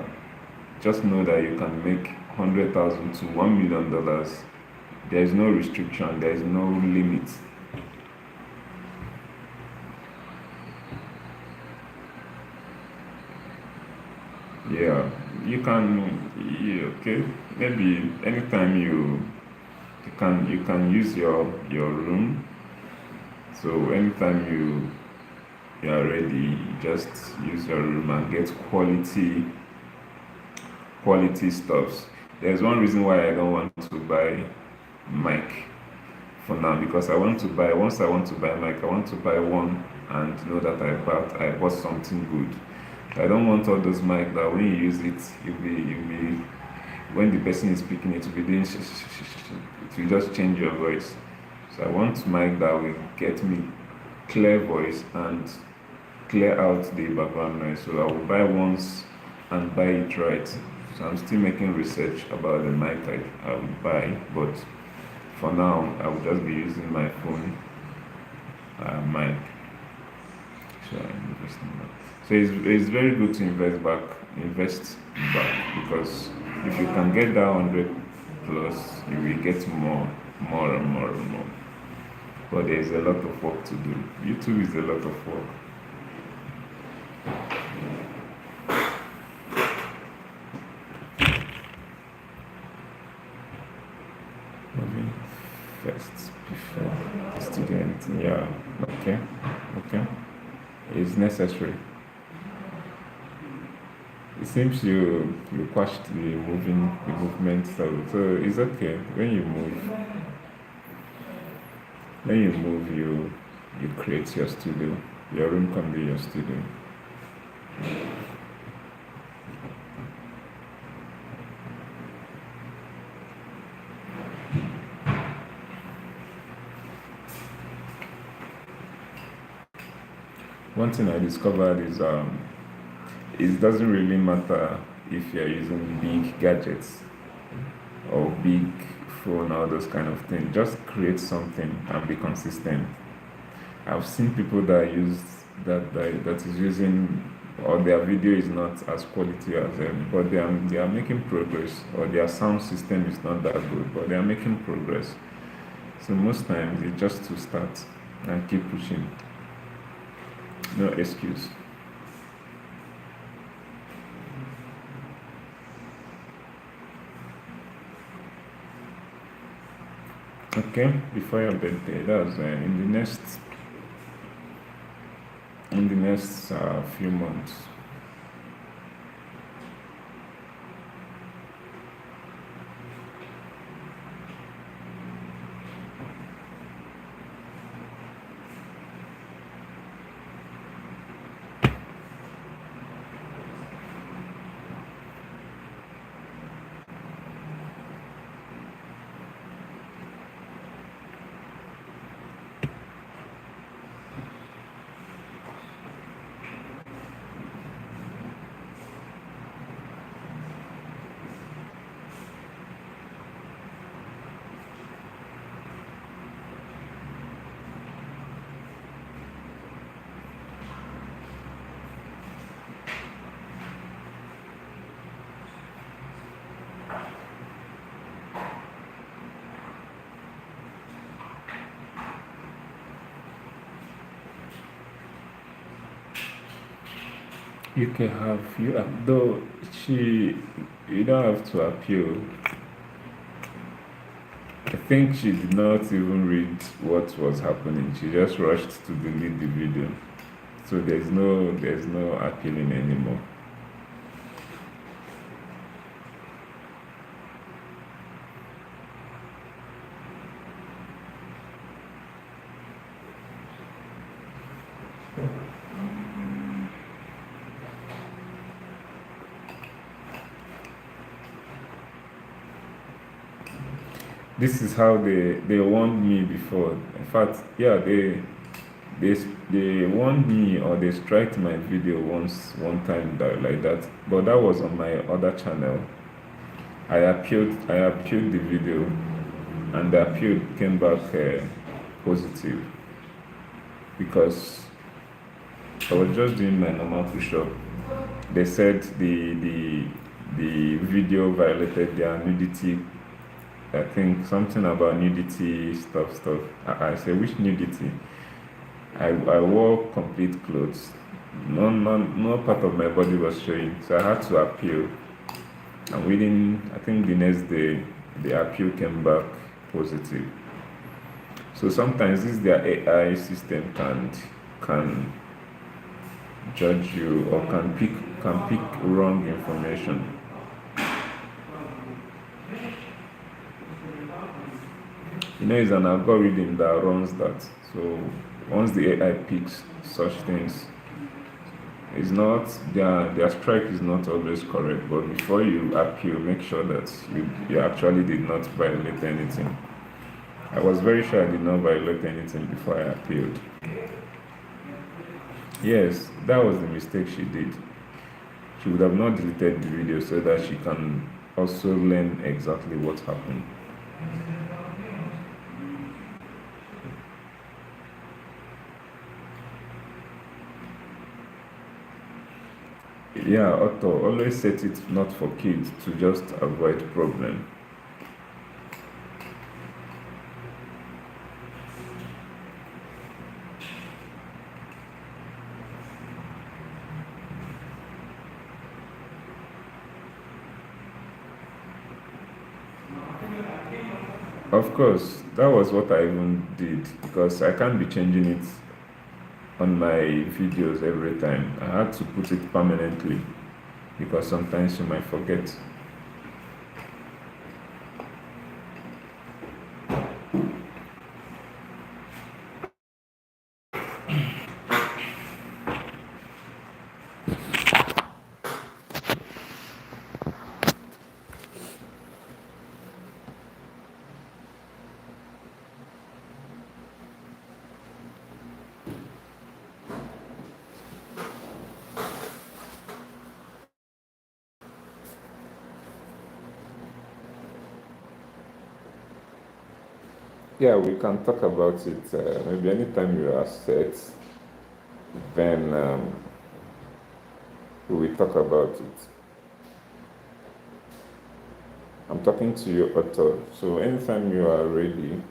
just know that you can make $100,000 to $1 million. There is no restriction, there is no limit. Yeah, you can. Okay, maybe anytime you can use your room. So anytime you are ready, just use your room and get quality stuffs. There's one reason why I don't want to buy mic for now, because once I want to buy mic, I want to buy one and know that I bought something good. I don't want all those mic that when you use it, you'll be when the person is speaking, it will be doing it will just change your voice. So I want mic that will get me clear voice and clear out the background noise. So I will buy once and buy it right. So I'm still making research about the mic I will buy, but for now I will just be using my phone mic. So I'm investing back. So it's very good to invest back, because if you can get that 100 plus, you will get more and more and more. But there's a lot of work to do. YouTube is a lot of work. Maybe first before studying anything. Yeah. Okay. It's necessary. It seems you watched the movement, so it's okay. When you move, you create your studio. Your room can be your studio. One thing I discovered is it doesn't really matter if you're using big gadgets or big phone or those kind of things. Just create something and be consistent. I've seen people that is using, or their video is not as quality as them, but they are making progress, or their sound system is not that good, but they are making progress. So most times it's just to start and keep pushing. No excuse. Okay, before your birthday, that's in the next few months. You can have though you don't have to appeal. I think she did not even read what was happening. She just rushed to delete the video. So there's no appealing anymore. this is how they warned me before. In fact, yeah, they they warned me, or they striked my video one time like that, but that was on my other channel. I appealed the video, and the appeal came back positive, because I was just doing my normal push-up. They said the video violated their nudity. I think something about nudity stuff. I said, which nudity? I wore complete clothes. No part of my body was showing, so I had to appeal. And within, I think the next day, the appeal came back positive. So sometimes this their AI system can judge you, or can pick wrong information. It's an algorithm that runs that. So once the AI picks such things, it's not their strike is not always correct. But before you appeal, make sure that you actually did not violate anything. I was very sure I did not violate anything before I appealed. Yes, that was the mistake she did. She would have not deleted the video so that she can also learn exactly what happened. Yeah, Otto, always set it not for kids, to just avoid problem. Of course, that was what I even did, because I can't be changing it on my videos every time. I had to put it permanently, because sometimes you might forget. Yeah, we can talk about it. Maybe anytime you are set, then we will talk about it. I'm talking to you, Otto. So anytime you are ready,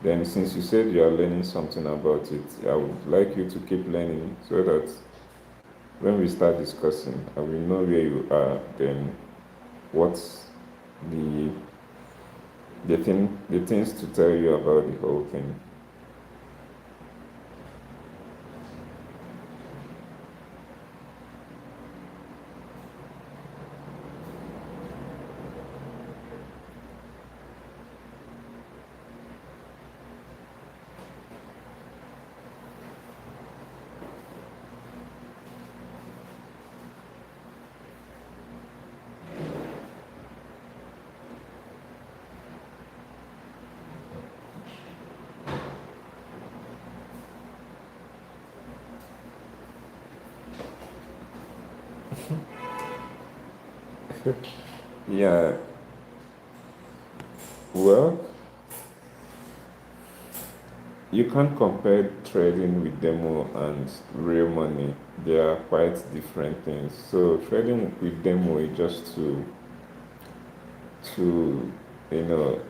then since you said you are learning something about it, I would like you to keep learning, so that when we start discussing, I will know where you are, then what's the the things to tell you about the whole thing. Yeah, well, you can't compare trading with demo and real money. They are quite different things. So trading with demo is just to you know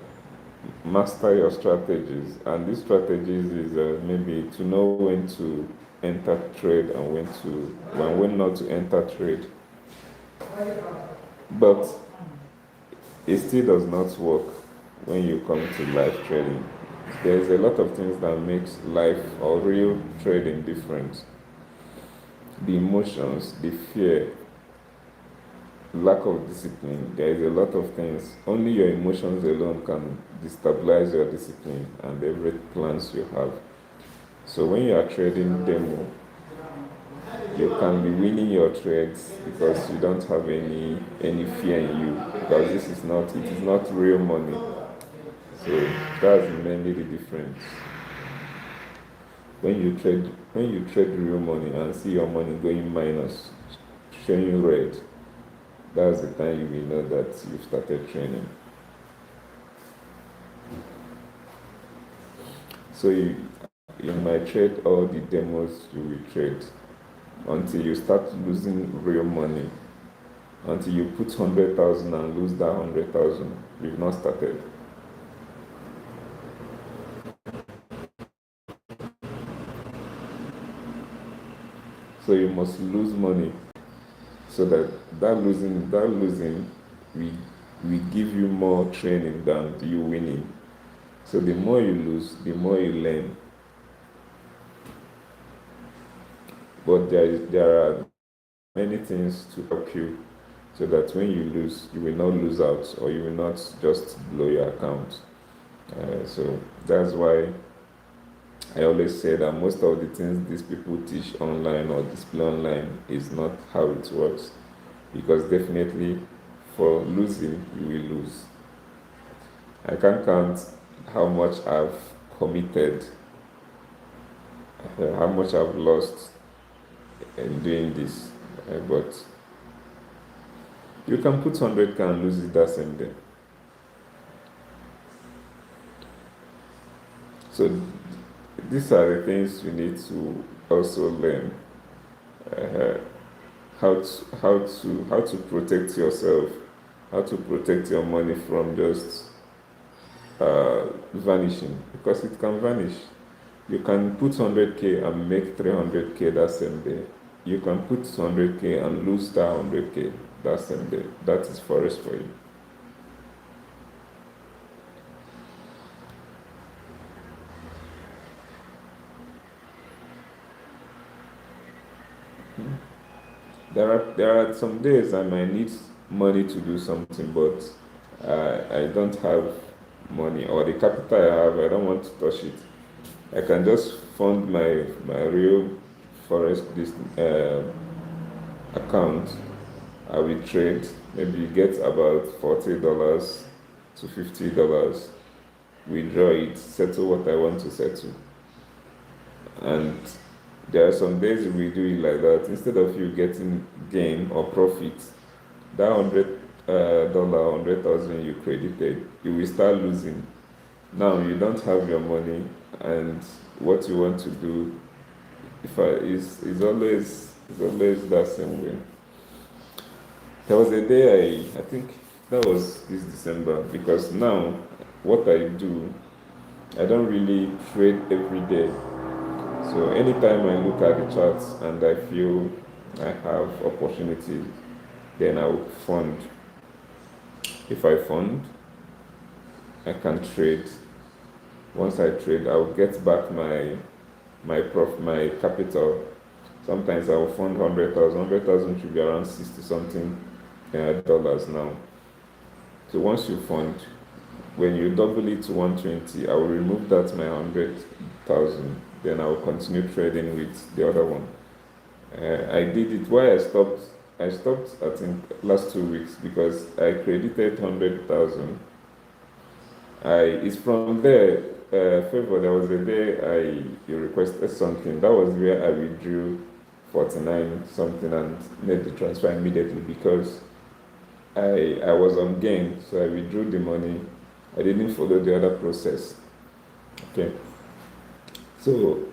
master your strategies, and these strategies is maybe to know when to enter trade, and when not to enter trade. But it still does not work when you come to live trading. There's a lot of things that makes live or real trading different. The emotions, the fear, lack of discipline. There is a lot of things. Only your emotions alone can destabilize your discipline and every plans you have. So when you are trading demo, you can be winning your trades because you don't have any fear in you, because it is not real money. So that's mainly the difference. When you trade real money and see your money going minus, showing red, that's the time you will know that you've started training. So you might trade all the demos you will trade until you start losing real money. Until you put 100,000 and lose that 100,000, you've not started. So you must lose money so that losing we give you more training than you winning. So the more you lose, the more you learn. But there are many things to help you so that when you lose, you will not lose out or you will not just blow your account. So that's why I always say that most of the things these people teach online or display online is not how it works. Because definitely for losing, you will lose. I can't count how much I've committed, how much I've lost in doing this. But you can put 100k and lose it that same day. So these are the things you need to also learn. How to protect yourself, how to protect your money from just vanishing, because it can vanish. You can put 100k and make 300k that same day. You can put 100k and lose that 100k that same day. That is forest for you. There are some days I might need money to do something, but I don't have money, or the capital I have, I don't want to touch it. I can just fund my real forest account. I will trade, maybe get about $40 to $50, withdraw it, settle what I want to settle. And there are some days we do it like that. Instead of you getting gain or profit, that $100, 100,000 you credited, you will start losing. Now you don't have your money, and what you want to do, is always that same way. There was a day I think that was this December, because now what I do, I don't really trade every day. So anytime I look at the charts and I feel I have opportunity, then I will fund. If I fund, I can trade. Once I trade, I will get back my capital. Sometimes I will fund 100,000. 100,000 should be around 60 something dollars now. So once you fund, when you double it to 120, I will remove that my 100,000. Then I will continue trading with the other one. I did it. Why I stopped? I stopped, I think, last 2 weeks, because I credited 100,000. It's from there. Favor, there was a day you requested something. That was where I withdrew 49 something and made the transfer immediately, because I was on gain, so I withdrew the money. I didn't follow the other process. Okay. So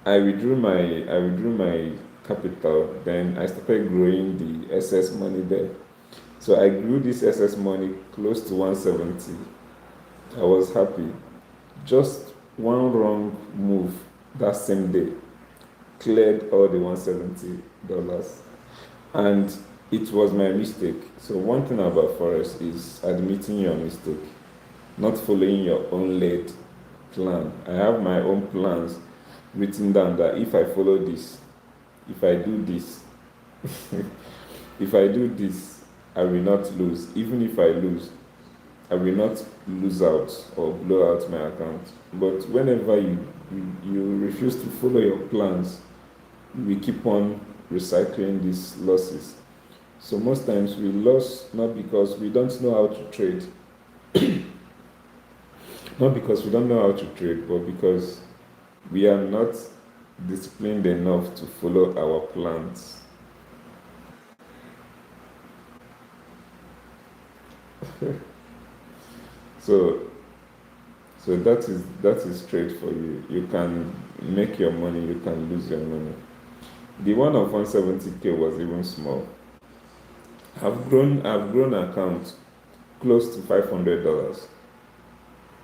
I withdrew my capital. Then I started growing the excess money there. So I grew this excess money close to 170. I was happy. Just one wrong move that same day cleared all the $170, and it was my mistake. So one thing about Forex is admitting your mistake, not following your own laid plan. I have my own plans written down that if I follow this, if I do this, if I do this, I will not lose. Even if I lose, I will not lose out or blow out my account. But whenever you refuse to follow your plans, we keep on recycling these losses. So most times we lose not because we don't know how to trade. Not because we don't know how to trade, but because we are not disciplined enough to follow our plans. So so that is straight for you. You can make your money, you can lose your money. The one of 170K was even small. I've grown account close to $500.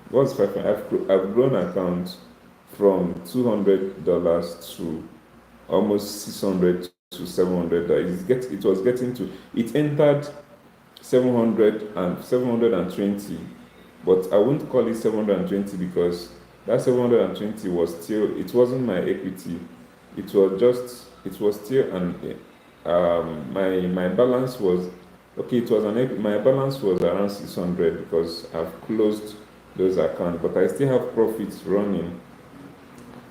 What's 500? I've grown account from $200 to almost 600 to $700. It was getting to, it entered 720, but I won't call it 720 because that 720 was still, it wasn't my equity. It was still my balance was, okay, my balance was around 600 because I've closed those accounts, but I still have profits running.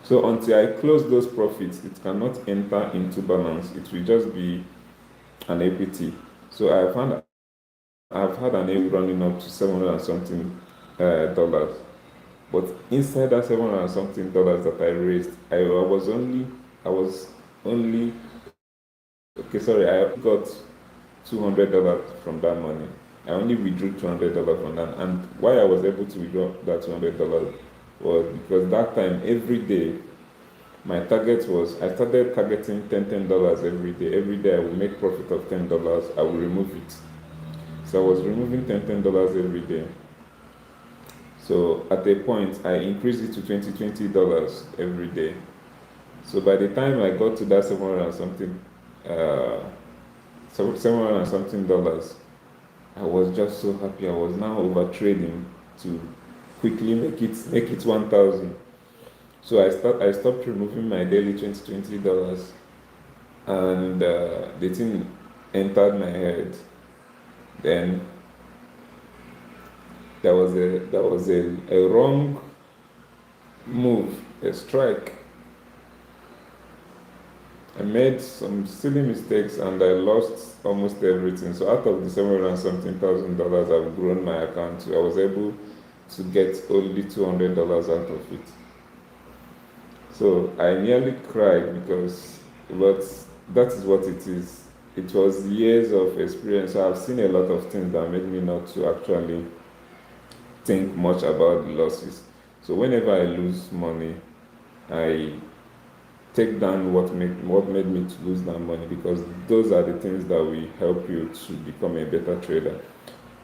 So until I close those profits, it cannot enter into balance. It will just be an equity. So I've had an equity running up to 700 and something dollars. But inside that 700 and something dollars that I raised, I was only okay. Sorry, I got $200 from that money. I only withdrew $200 from that, and why I was able to withdraw that $200 was because that time every day my target was, I started targeting $10 every day. Every day I will make profit of $10. I will remove it. So I was removing $10 every day. So at a point I increased it to $20 every day. So by the time I got to that 700 and something, $700 and something dollars, I was just so happy. I was now over trading to quickly make it 1,000. So I stopped removing my daily $20 and the thing entered my head. Then there was a wrong move, a strike. I made some silly mistakes and I lost almost everything. So out of the 700 and something thousand dollars I've grown my account to, I was able to get only $200 out of it. So I nearly cried but that is what it is. It was years of experience. So I've seen a lot of things that made me not to actually think much about the losses. So whenever I lose money, I take down what made me to lose that money, because those are the things that will help you to become a better trader.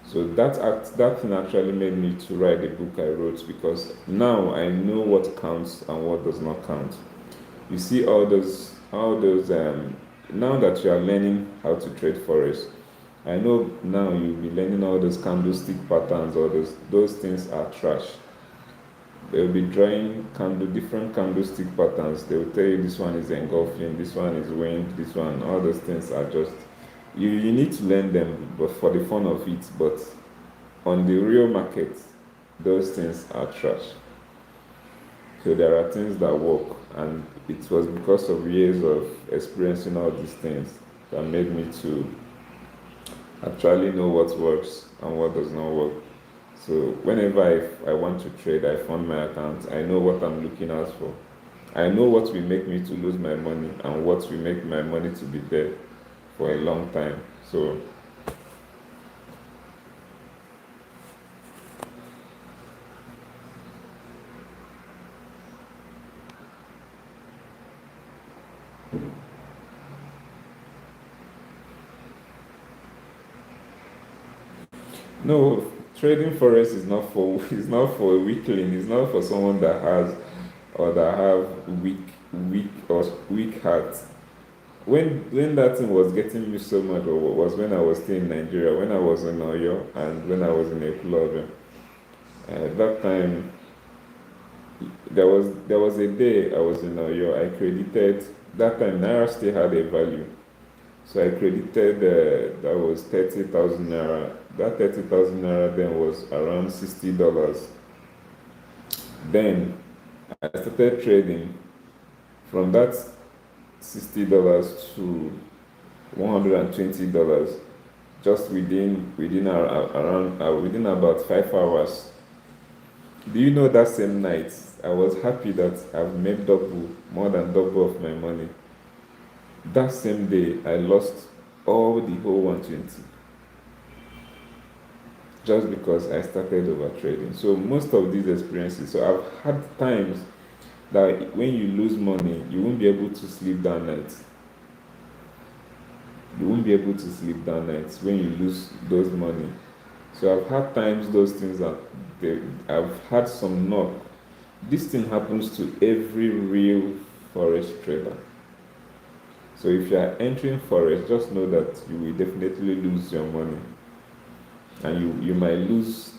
So that thing actually made me to write the book I wrote, because now I know what counts and what does not count. You see all those now that you are learning how to trade forex, I know now you'll be learning all those candlestick patterns. All those things are trash. They'll be drawing different candlestick patterns. They will tell you this one is engulfing, this one is wind, this one. All those things are just, you need to learn them, but for the fun of it. But on the real market, those things are trash. So there are things that work, and it was because of years of experiencing all these things that made me to actually know what works and what does not work. So whenever I want to trade, I fund my account. I know what I'm looking out for. I know what will make me to lose my money and what will make my money to be there for a long time. So no, trading forex is not for it's not for a weakling. It's not for someone that has or that have weak heart. When that thing was getting me so much was when I was still in Nigeria, when I was in Oyo, and when I was in Ekulove. At that time, there was a day I was in Oyo. I credited, that time Naira still had a value, so I credited that was 30,000 Naira. That 30,000 Naira then was around $60. Then I started trading from that $60 to $120, just within about 5 hours. Do you know that same night, I was happy that I've made double, more than double of my money. That same day, I lost all the whole 120 just because I started over trading. So most of these experiences, so I've had times that when you lose money, you won't be able to sleep that night. You won't be able to sleep that night when you lose those money. So I've had times those things that I've had some knock. This thing happens to every real forex trader. So if you are entering forex, just know that you will definitely lose your money, and you might lose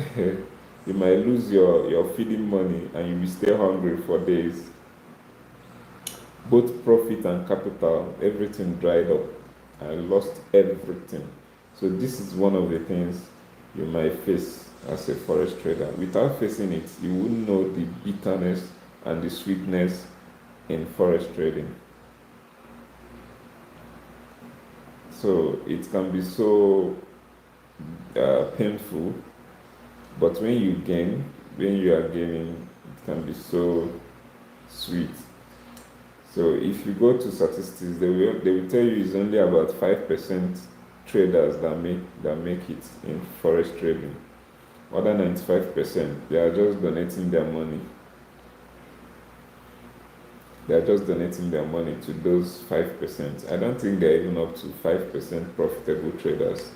you might lose your feeding money, and you will stay hungry for days. Both profit and capital, everything dried up. I lost everything. So this is one of the things you might face as a forex trader. Without facing it, you wouldn't know the bitterness and the sweetness in forex trading. So it can be so painful, but when you gain, when you are gaining, it can be so sweet. So if you go to statistics, they will tell you it's only about 5% traders that make it in forex trading. Other 95%, they are just donating their money. They are just donating their money to those 5%. I don't think they're even up to 5% profitable traders.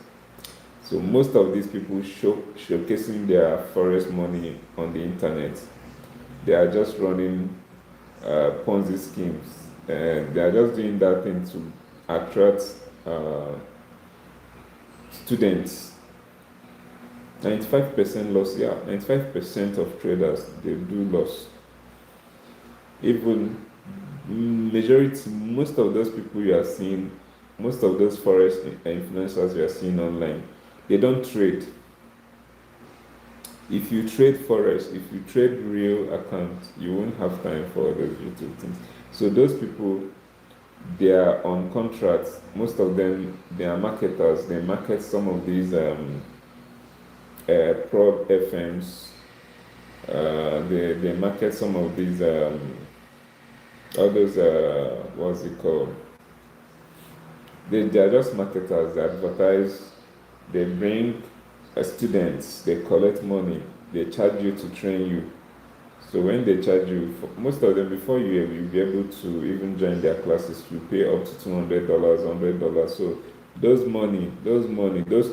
So most of these people showcasing their forex money on the internet, they are just running Ponzi schemes, and they are just doing that thing to attract students. 95% loss, yeah, 95% of traders, they do loss. Even majority, most of those people you are seeing, most of those forex influencers you are seeing online, they don't trade. If you trade forex, if you trade real accounts, you won't have time for those little things. So those people, they are on contracts. Most of them, they are marketers. They market some of these prod FMs. They market some of these others. What's it called? They are just marketers. They advertise. They bring students. They collect money. They charge you to train you. So when they charge you, most of them, before you'll be able to even join their classes, you pay up to $200, $100. So those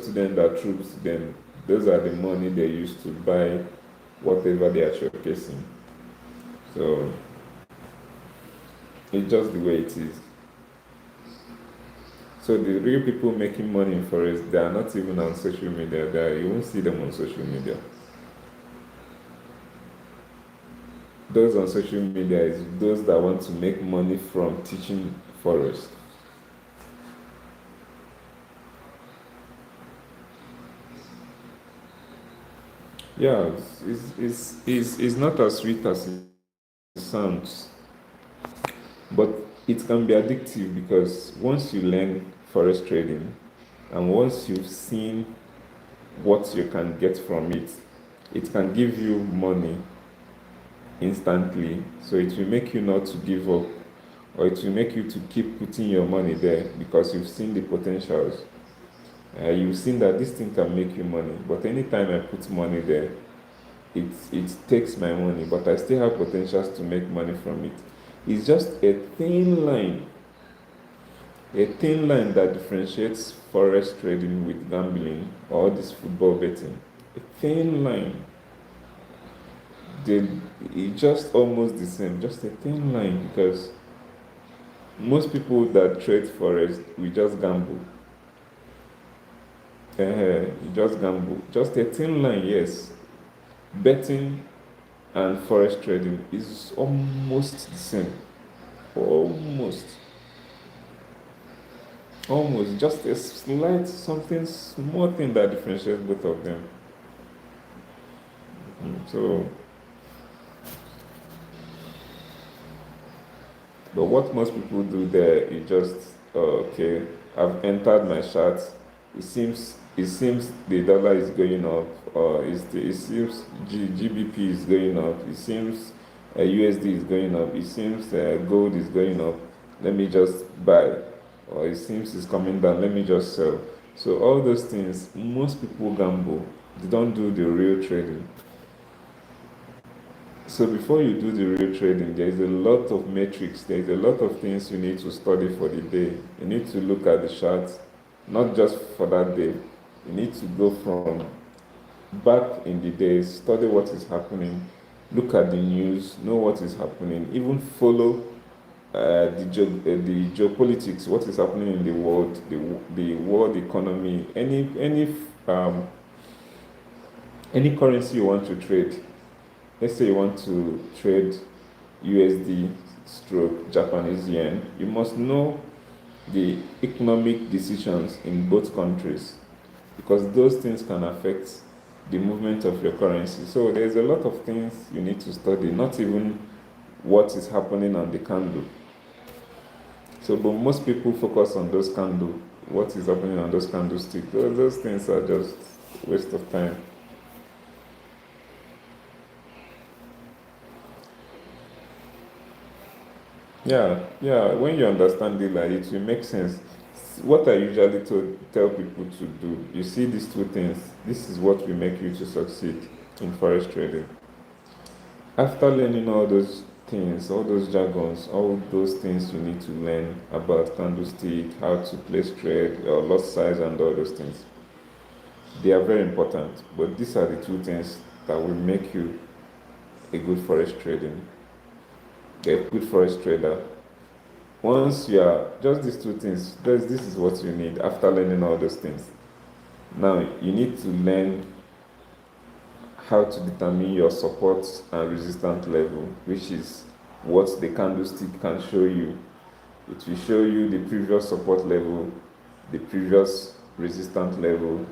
students that troops, then those are the money they use to buy whatever they are showcasing. So it's just the way it is. So the real people making money in forex, they are not even on social media. You won't see them on social media. Those on social media is those that want to make money from teaching forex. Yeah, it's not as sweet as it sounds, but it can be addictive because once you learn forex trading and once you've seen what you can get from it, it can give you money instantly. So it will make you not to give up, or it will make you to keep putting your money there because you've seen the potentials. You've seen that this thing can make you money, but anytime I put money there, it takes my money, but I still have potentials to make money from it. It's just a thin line that differentiates forex trading with gambling or this football betting. A thin line. It's just almost the same, just a thin line, because most people that trade forex, we just gamble. Just gamble. Just a thin line, yes. Betting and forex trading is almost the same. Almost. Just a slight something, small thing that differentiates both of them. So, but what most people do there is just, okay, I've entered my chart, it seems the dollar is going up, or it seems GBP is going up, it seems USD is going up, it seems gold is going up, let me just buy, or it seems it's coming down, let me just sell. So all those things, most people gamble. They don't do the real trading. So before you do the real trading, there is a lot of metrics, there is a lot of things you need to study for the day. You need to look at the charts, not just for that day. You need to go from back in the days, study what is happening, look at the news, know what is happening, even follow the geopolitics, what is happening in the world, the world economy, um, any currency you want to trade. Let's say you want to trade USD stroke Japanese yen, you must know the economic decisions in both countries, because those things can affect the movement of your currency. So there's a lot of things you need to study, not even what is happening on the candle. So, but most people focus on those candle, what is happening on those candlesticks. Those things are just waste of time. Yeah. When you understand it, like, it will make sense. What I usually tell people to do, you see these two things, this is what will make you to succeed in forex trading. After learning all those things, all those jargons, all those things you need to learn about candlestick, how to place trade, or lot size, and all those things, they are very important. But these are the two things that will make you a good forex trading, a good forex trader. Once you are just these two things, this is what you need after learning all those things. Now you need to learn how to determine your support and resistance level, which is what the candlestick can show you. It will show you the previous support level, the previous resistance level.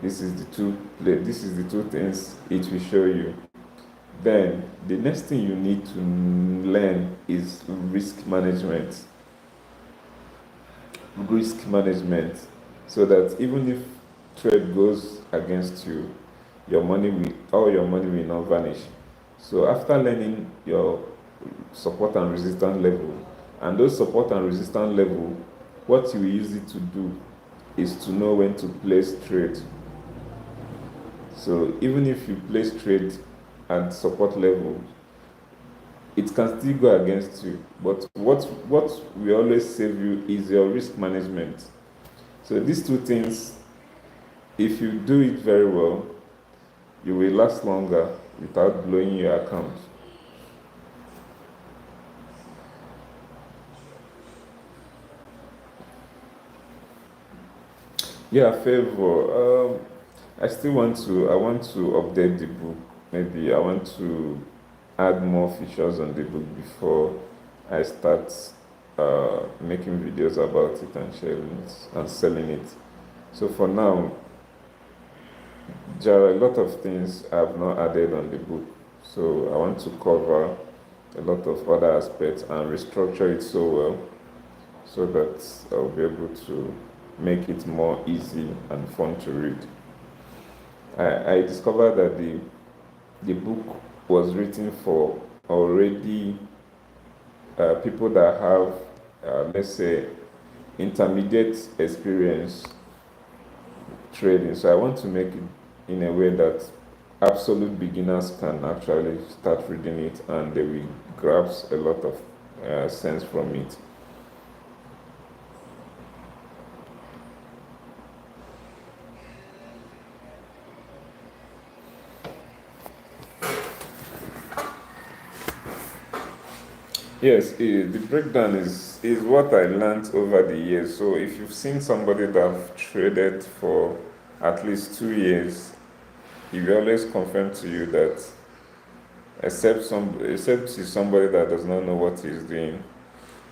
This is the two things it will show you. Then the next thing you need to learn is risk management. Risk management, so that even if trade goes against you, all your money will not vanish. So after learning your support and resistance level, and those support and resistance level, what you use it to do is to know when to place trade. So even if you place trade at support level, it can still go against you. But what will always save you is your risk management. So these two things, if you do it very well, you will last longer without blowing your account. Yeah, favor. I want to update the book. Maybe I want to add more features on the book before I start making videos about it and sharing it and selling it. So for now, there are a lot of things I've not added on the book. So I want to cover a lot of other aspects and restructure it so well, so that I'll be able to make it more easy and fun to read. I discovered that the book was written for already people that have, let's say, intermediate experience trading. So I want to make it in a way that absolute beginners can actually start reading it, and they will grasp a lot of sense from it. Yes, the breakdown is what I learned over the years. So if you've seen somebody that have traded for at least 2 years, he will always confirm to you that except he's somebody that does not know what he's doing,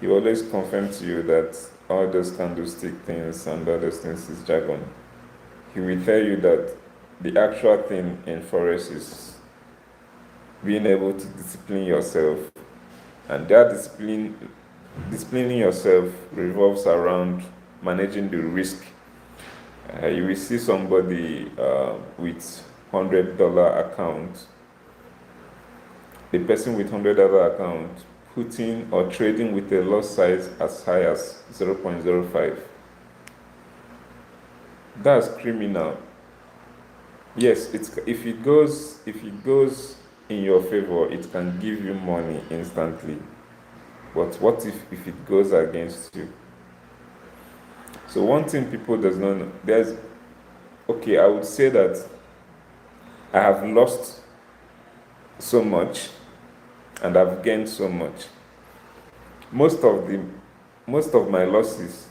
he will always confirm to you that all those candlestick things and all those things is jargon. He will tell you that the actual thing in forex is being able to discipline yourself, and that disciplining yourself revolves around managing the risk You will see somebody with $100 account, the person with $100 account putting or trading with a loss size as high as 0.05. That's criminal. Yes, if it goes in your favor, it can give you money instantly. But what if it goes against you? So one thing people does not know, I would say that I have lost so much and I've gained so much. Most of the most of my losses,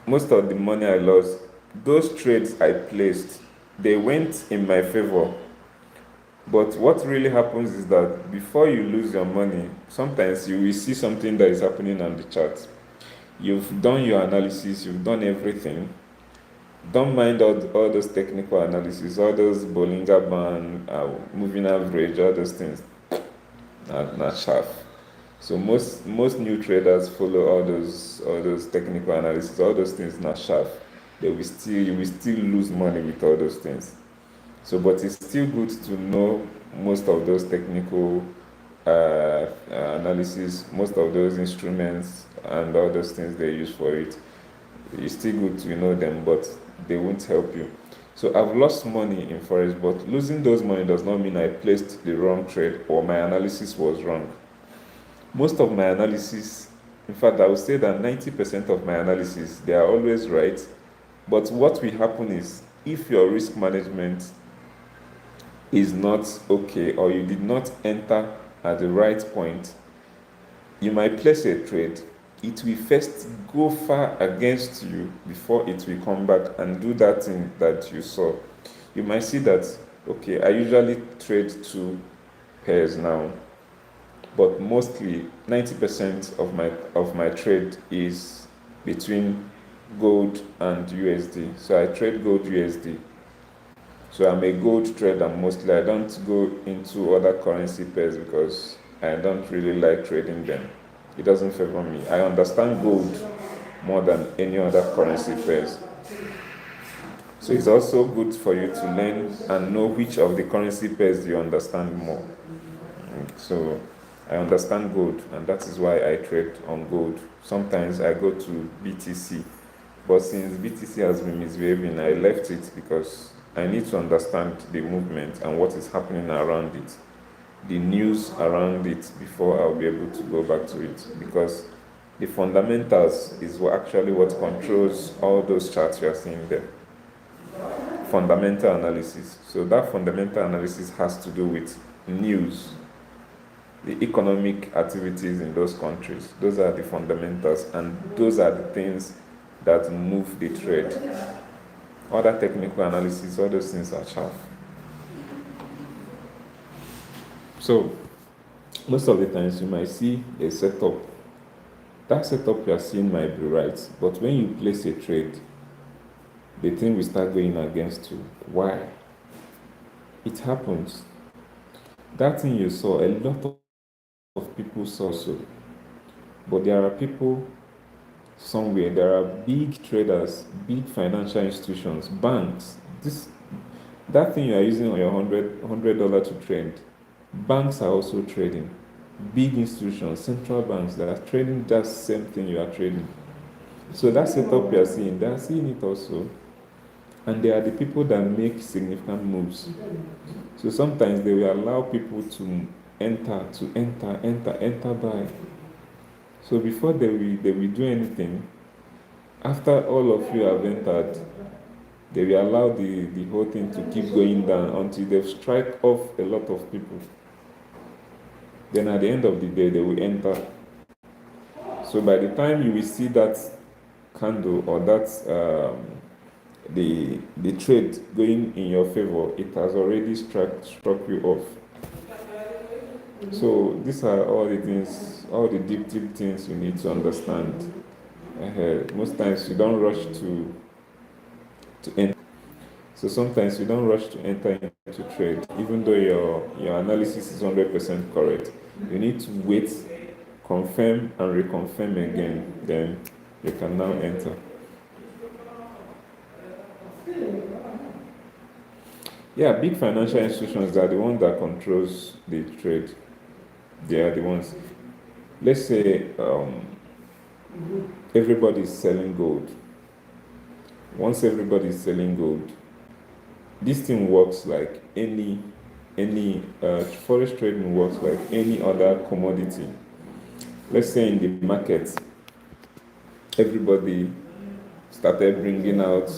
most of the money I lost, those trades I placed, they went in my favor. But what really happens is that before you lose your money, sometimes you will see something that is happening on the chart. You've done your analysis, you've done everything. Don't mind all those technical analysis, all those Bollinger Band, moving average, all those things. Not sharp. So most new traders follow all those technical analysis, all those things not sharp. You will still lose money with all those things. So, but it's still good to know most of those technical analysis, most of those instruments, and all those things they use for it. It's still good to know them, but they won't help you. So I've lost money in forex, but losing those money does not mean I placed the wrong trade or my analysis was wrong. Most of my analysis, in fact, I would say that 90% of my analysis, they are always right. But what will happen is, if your risk management is not okay, or you did not enter at the right point, you might place a trade. It will first go far against you before it will come back and do that thing that you saw. You might see that, okay, I usually trade 2 pairs now, but mostly 90% of my trade is between gold and USD. So I trade gold USD. So I'm a gold trader mostly. I don't go into other currency pairs because I don't really like trading them. It doesn't favor me. I understand gold more than any other currency pairs. So it's also good for you to learn and know which of the currency pairs you understand more. So I understand gold, and that is why I trade on gold. Sometimes I go to BTC, but since BTC has been misbehaving, I left it because I need to understand the movement and what is happening around it, the news around it, before I'll be able to go back to it. Because the fundamentals is actually what controls all those charts you are seeing there. Fundamental analysis. So that fundamental analysis has to do with news, the economic activities in those countries. Those are the fundamentals, and those are the things that move the trade. Other technical analysis, all those things are chaff. So most of the times you might see a setup. That setup you are seeing might be right, but when you place a trade, the thing will start going against you. Why? It happens. That thing you saw, a lot of people saw so. But there are people somewhere, there are big traders, big financial institutions, banks. That thing you are using on your $100 to trade, banks are also trading. Big institutions, central banks that are trading that same thing you are trading. So that setup you are seeing, they are seeing it also. And they are the people that make significant moves. So sometimes they will allow people to enter by. So before they will do anything, after all of you have entered, they will allow the whole thing to keep going down until they strike off a lot of people. Then at the end of the day, they will enter. So by the time you will see that candle or that the trade going in your favor, it has already struck you off. So these are all the things, all the deep things you need to understand. Most times you don't rush to enter. So sometimes you don't rush to enter into trade, even though your analysis is 100% correct. You need to wait, confirm and reconfirm again, then you can now enter. Yeah, big financial institutions are the ones that controls the trade. They are the ones. Let's say everybody is selling gold. Once everybody is selling gold, this thing works like any forex trading works like any other commodity. Let's say in the market, everybody started bringing out.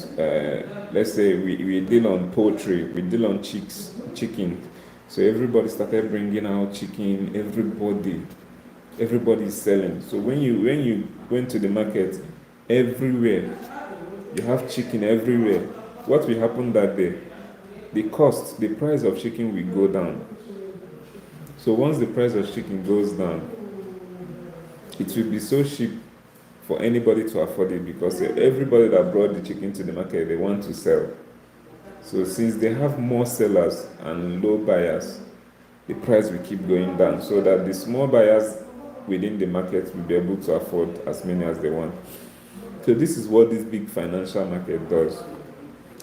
Let's say we deal on poultry, we deal on chicken. So everybody started bringing out chicken. Everybody is selling. So when you went to the market, everywhere you have chicken everywhere. What will happen that day? The price of chicken will go down. So once the price of chicken goes down, it will be so cheap for anybody to afford it because everybody that brought the chicken to the market, they want to sell. So since they have more sellers and low buyers, the price will keep going down so that the small buyers within the market will be able to afford as many as they want. So this is what this big financial market does.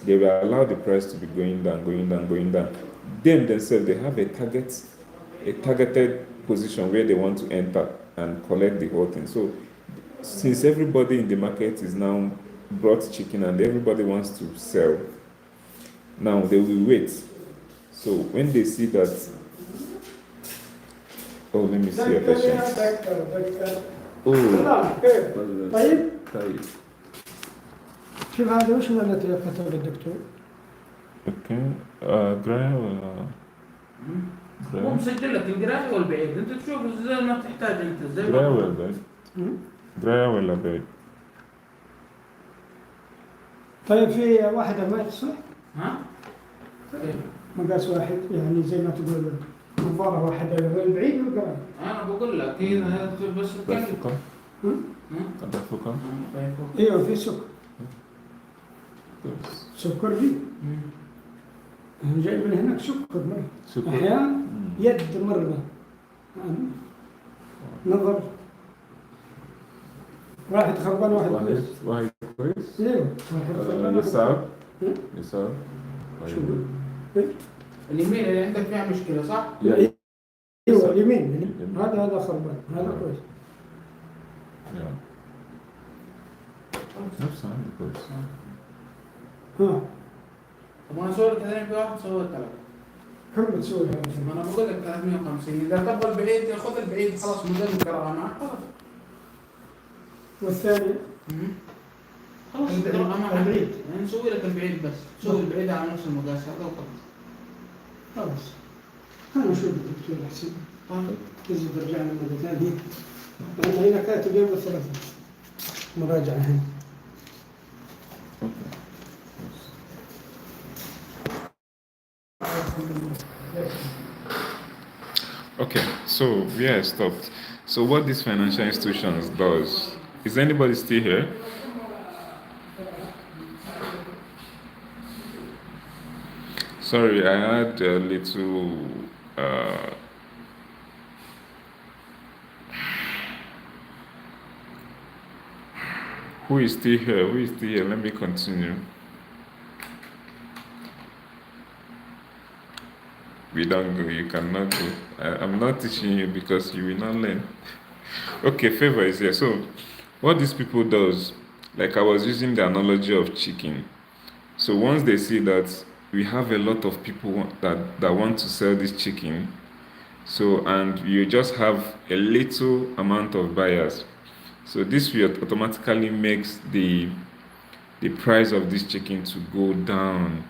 They will allow the price to be going down, going down, going down. Them themselves, they have a targeted position where they want to enter and collect the whole thing. So since everybody in the market is now brought chicken and everybody wants to sell, now they will wait. So when they see that, oh, let me see a patient. Oh, طيب طيب. شوف هذا وش مالته يا كتب الدكتور؟ اوكي قرايه ولا مو مسجل لك القرايه والبعيد، انت تشوف زي ما تحتاج انت زي قرايه ما ولا بعيد؟ قرايه ولا بعيد؟ طيب في واحدة ما تصح؟ ها؟ مقاس واحد يعني زي ما تقول نظارة واحدة البعيد والقريب. انا بقول لك اذا بس تدفقه؟ تدفقه؟ ايوه في سكر. سكر دي جاي من هناك سكر احيانا يد مرة نظر واحد خربان واحد كويس. واحد كويس؟ ايوه يسار؟ يسار؟ اليمين اللي عندك فيها مشكله صح؟ ايوه اليمين هذا خربان هذا كويس. نفسه عندي كويس. ها طب انا اسوي لك هذين في واحد سويت لك. كم بتسوي هذا؟ ما انا بقول لك 350 اذا تبغى البعيد خذ البعيد خلاص موديل القراءه معك خلاص. والثاني خلاص القراءه معك البعيد يعني نسوي لك البعيد بس سوي البعيد على نفس المقاس هذا وخلاص. خلاص انا اشوف الدكتور حسين تجي ترجع لنا مرة ثانية لأن هنا كاتب يوم الثلاثاء مراجعة هنا. Okay, so where I stopped. So what these financial institutions does, is anybody still here? Sorry, I had a little who is still here? Who is still here? Let me continue. We don't go, you cannot go. I'm not teaching you because you will not learn. Okay, favor is here. So what these people does, like I was using the analogy of chicken. So once they see that we have a lot of people that want to sell this chicken, so and you just have a little amount of buyers, so this will automatically makes the price of this chicken to go down.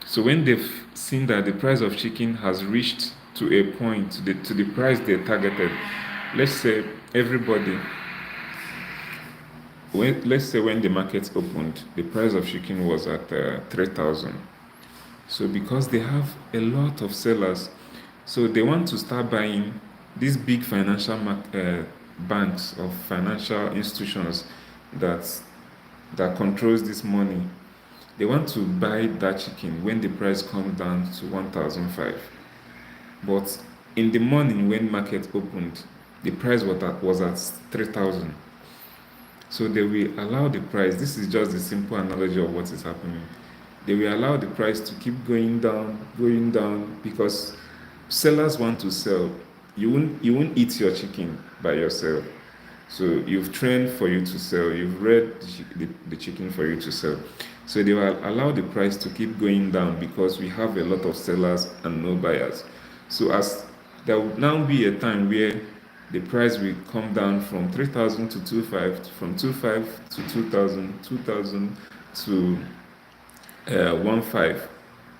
So when they've seen that the price of chicken has reached to a point, to the price they targeted, let's say everybody, let's say when the market opened, the price of chicken was at 3,000. So because they have a lot of sellers, so they want to start buying these big financial banks or financial institutions that controls this money. They want to buy that chicken when the price comes down to 1,005. But in the morning when market opened, the price was at 3,000. So they will allow the price. This is just a simple analogy of what is happening. they will allow the price to keep going down, because sellers want to sell. You won't eat your chicken by yourself. So you've trained for you to sell. You've read the chicken for you to sell. So they will allow the price to keep going down because we have a lot of sellers and no buyers. So as there will now be a time where the price will come down from 3,000 to 2,500, from 2,500 to 2,000, 2,000 to 1,500.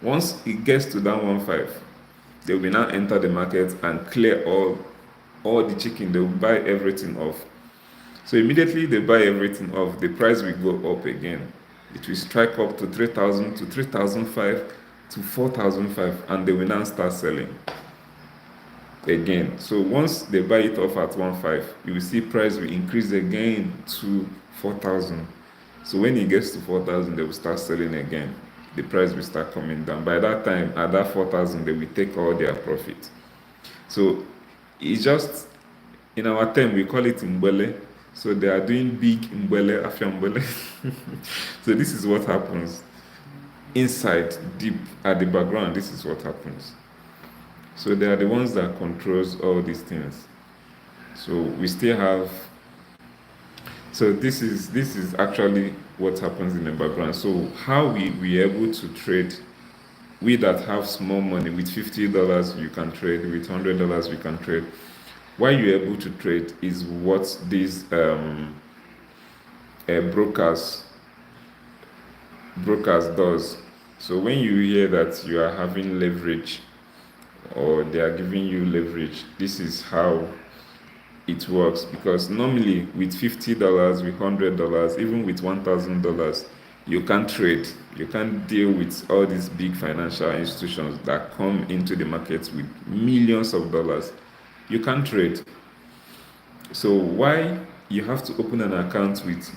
Once it gets to that 1,500, they will now enter the market and clear all the chicken. They will buy everything off. So immediately they buy everything off, the price will go up again. It will strike up to 3,000 to 3,500 to 4,500, and they will now start selling again. So once they buy it off at 1,500, you will see price will increase again to 4,000. So when it gets to 4,000, they will start selling again. The price will start coming down. By that time, at that 4,000, they will take all their profit. So it's just, in our term, we call it mbele. So they are doing big mbele, after mbele. So this is what happens inside, deep at the background. This is what happens. So they are the ones that controls all these things. So we still have. So this is actually what happens in the background. So how we able to trade? We that have small money, with $50 you can trade, with $100 we can trade. Why you're able to trade is what these brokers does. So when you hear that you are having leverage, or they are giving you leverage, this is how it works. Because normally with $50, with $100, even with $1,000, you can't trade. You can't deal with all these big financial institutions that come into the markets with millions of dollars. You can't trade. So why you have to open an account with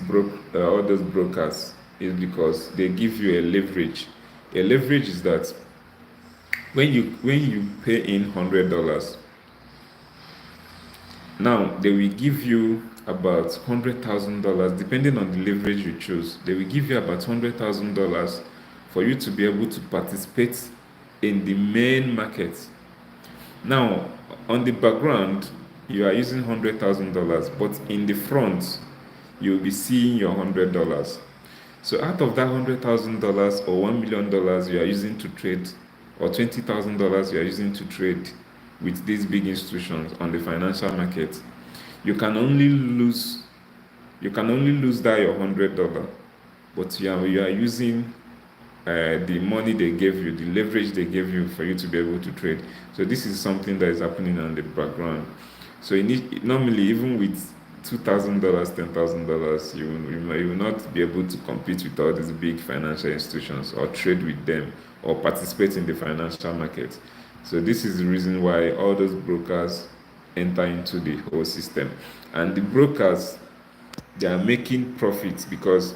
all those brokers is because they give you a leverage. A leverage is that when you pay in $100, now they will give you about $100,000, depending on the leverage you choose. They will give you about $100,000 for you to be able to participate in the main market. Now, on the background, you are using $100,000, but in the front, you'll be seeing your $100. So out of that $100,000 or $1 million you are using to trade, or $20,000 you are using to trade with these big institutions on the financial market, you can only lose that your $100, but you are using the money they gave you, the leverage they gave you for you to be able to trade. So this is something that is happening on the background. So normally, even with $2,000, $10,000, you will not be able to compete with all these big financial institutions, or trade with them, or participate in the financial market. So this is the reason why all those brokers enter into the whole system. And the brokers, they are making profits, because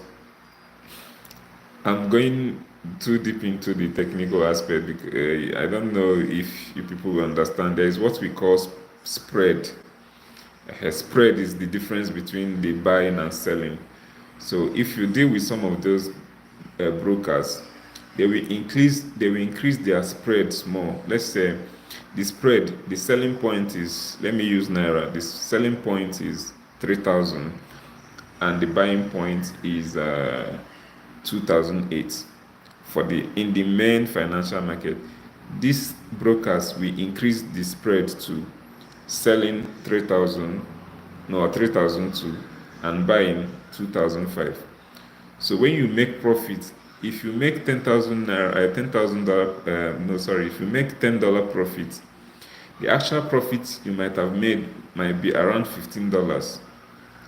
I'm going too deep into the technical aspect. I don't know if you people will understand. There is what we call spread. A spread is the difference between the buying and selling. So if you deal with some of those brokers, they will increase their spread small. Let's say the selling point is, let me use Naira, the selling point is 3,000, and the buying point is 2,008 in the main financial market. These brokers will increase the spread to selling 3,002 and buying 2,005. So when you make profit, if you make if you make $10 profit, the actual profit you might have made might be around $15.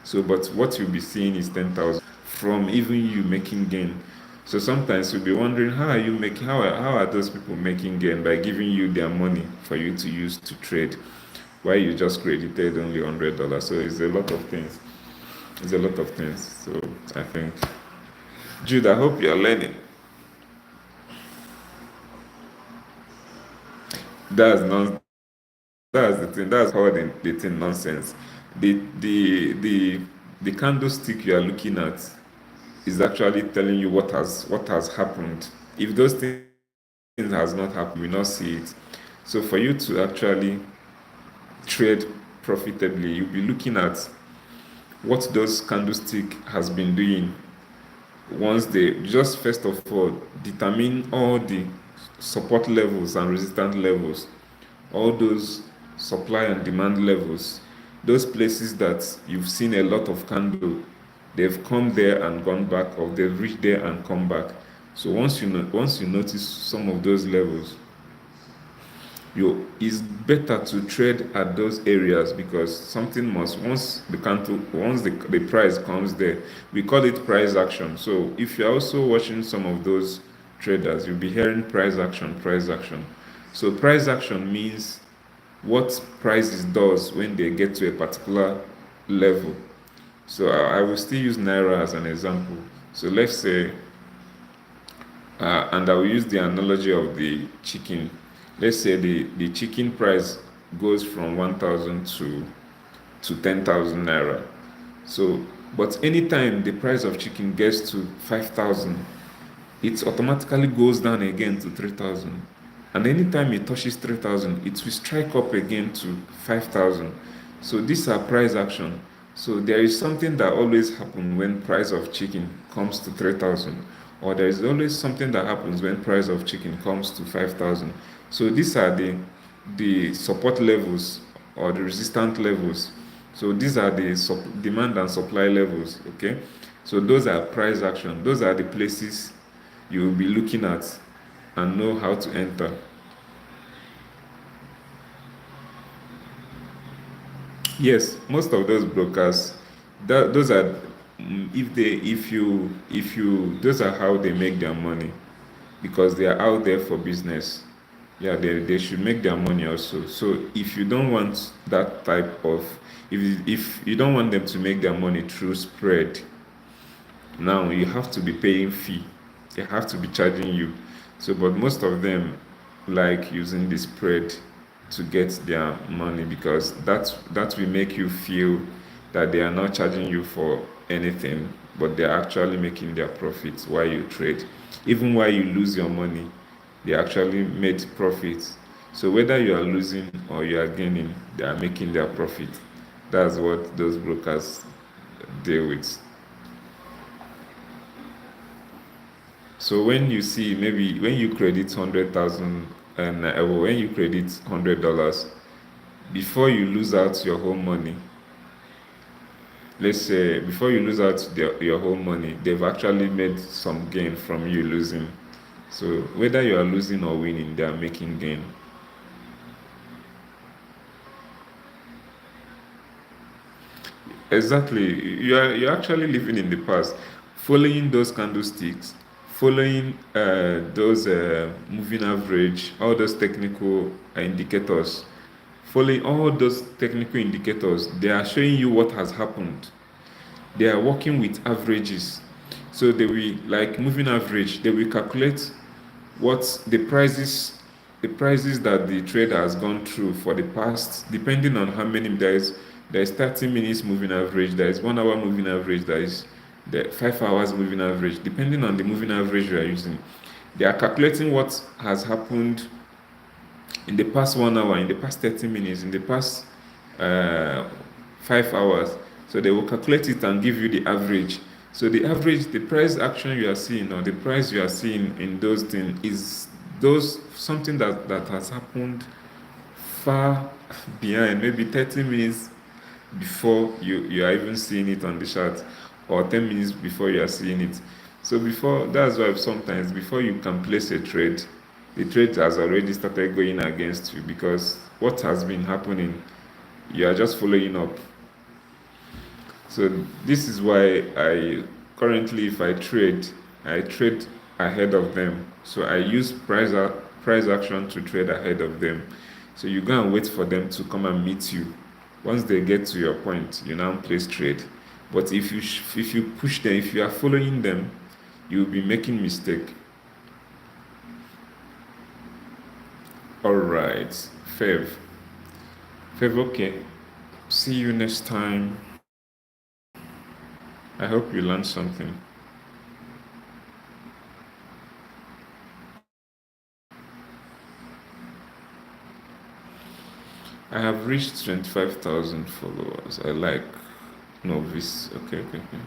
So, but what you'll be seeing is 10,000 from even you making gain. So sometimes you'll be wondering, how are those people making gain by giving you their money for you to use to trade, why you just credited only $100? So it's a lot of things. So I think, Jude, I hope you're learning. That's the thing. That's how the thing nonsense. The candlestick you are looking at is actually telling you what has happened if those things has not happened, you will not see it. So for you to actually trade profitably, you'll be looking at what those candlestick has been doing. Once they just first of all determine all the support levels and resistance levels, all those supply and demand levels, those places that you've seen a lot of candle, they've come there and gone back, or they've reached there and come back. So once you notice some of those levels, it's better to trade at those areas, because something must, once the price comes there, we call it price action. So if you're also watching some of those traders, you'll be hearing price action, price action. So price action means what prices does when they get to a particular level. So I will still use naira as an example. So let's say, and I will use the analogy of the chicken. Let's say the chicken price goes from 1,000 to 10,000 naira. So, but anytime the price of chicken gets to 5,000, it automatically goes down again to 3,000. And anytime it touches 3,000, it will strike up again to 5,000. So these are price action. So there is something that always happens when price of chicken comes to 3,000, or there is always something that happens when price of chicken comes to 5,000. So these are the support levels or the resistance levels. So these are the demand and supply levels. Okay, so those are price action. Those are the places you will be looking at and know how to enter. Yes, most of those brokers, those are if you those are how they make their money, because they are out there for business. Yeah, they should make their money also. So if you don't want that type of, if you don't want them to make their money through spread, now you have to be paying fee. They have to be charging you. So, but most of them like using the spread to get their money, because that will make you feel that they are not charging you for anything, but they're actually making their profits while you trade. Even while you lose your money, they actually made profits. So whether you are losing or you are gaining, they are making their profit. That's what those brokers deal with. So when you see, maybe when you credit 100,000, and when you credit $100, before you lose out your whole money, let's say before you lose out your whole money, they've actually made some gain from you losing. So whether you are losing or winning, they are making gain. Exactly. You're actually living in the past, following those candlesticks, following those moving average, all those technical indicators, following all those technical indicators. They are showing you what has happened. They are working with averages. So they will, like moving average, they will calculate what the prices that the trader has gone through for the past, depending on how many there is 30 minutes moving average, there is 1 hour moving average, there is the 5 hours moving average. Depending on the moving average you are using, they are calculating what has happened in the past 1 hour, in the past 30 minutes, in the past uh, 5 hours. So they will calculate it and give you the average. So the average, the price action you are seeing, or the price you are seeing in those things, is those something that has happened far behind, maybe 30 minutes before you are even seeing it on the chart, or 10 minutes before you are seeing it. So before, that's why sometimes before you can place a trade, the trade has already started going against you, because what has been happening, you are just following up. So this is why I currently, if I trade ahead of them. So I use price action to trade ahead of them. So you go and wait for them to come and meet you. Once they get to your point, you now place trade. But if you push them, if you are following them, you will be making mistake. All right, Fev, okay. See you next time. I hope you learned something. I have reached 25,000 followers. I like novice. Okay, okay, okay.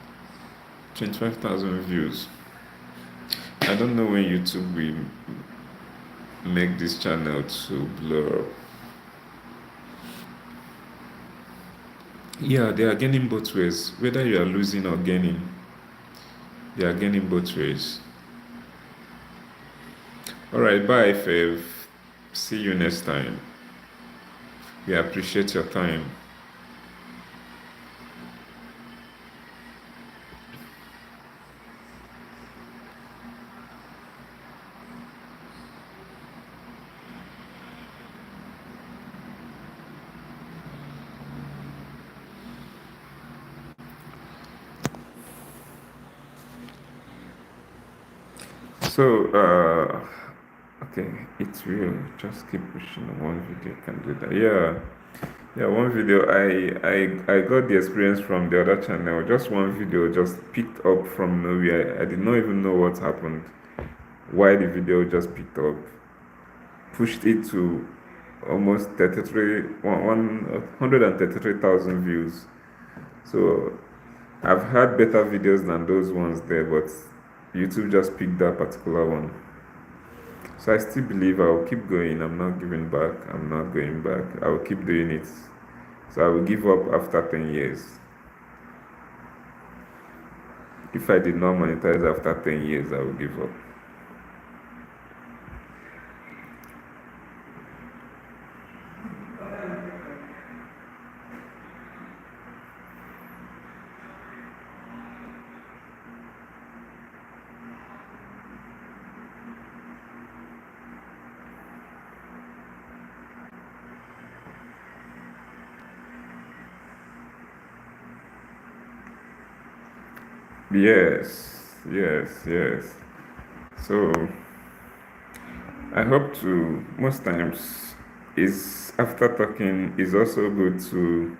25,000 views. I don't know when YouTube will make this channel to blur up. Yeah, they are gaining both ways. Whether you are losing or gaining, they are gaining both ways. All right, bye, Fev. See you next time. We appreciate your time. So, okay, it's real. Just keep pushing. One video can do that. Yeah, one video. I got the experience from the other channel. Just one video just picked up from nowhere. I did not even know what happened. Why the video just picked up, pushed it to almost 133,000 views. So I've had better videos than those ones there, but YouTube just picked that particular one. So I still believe I will keep going. I'm not giving back. I'm not going back. I will keep doing it. So I will give up after 10 years. If I did not monetize after 10 years, I will give up. Yes. So I hope to, most times, is after talking is also good to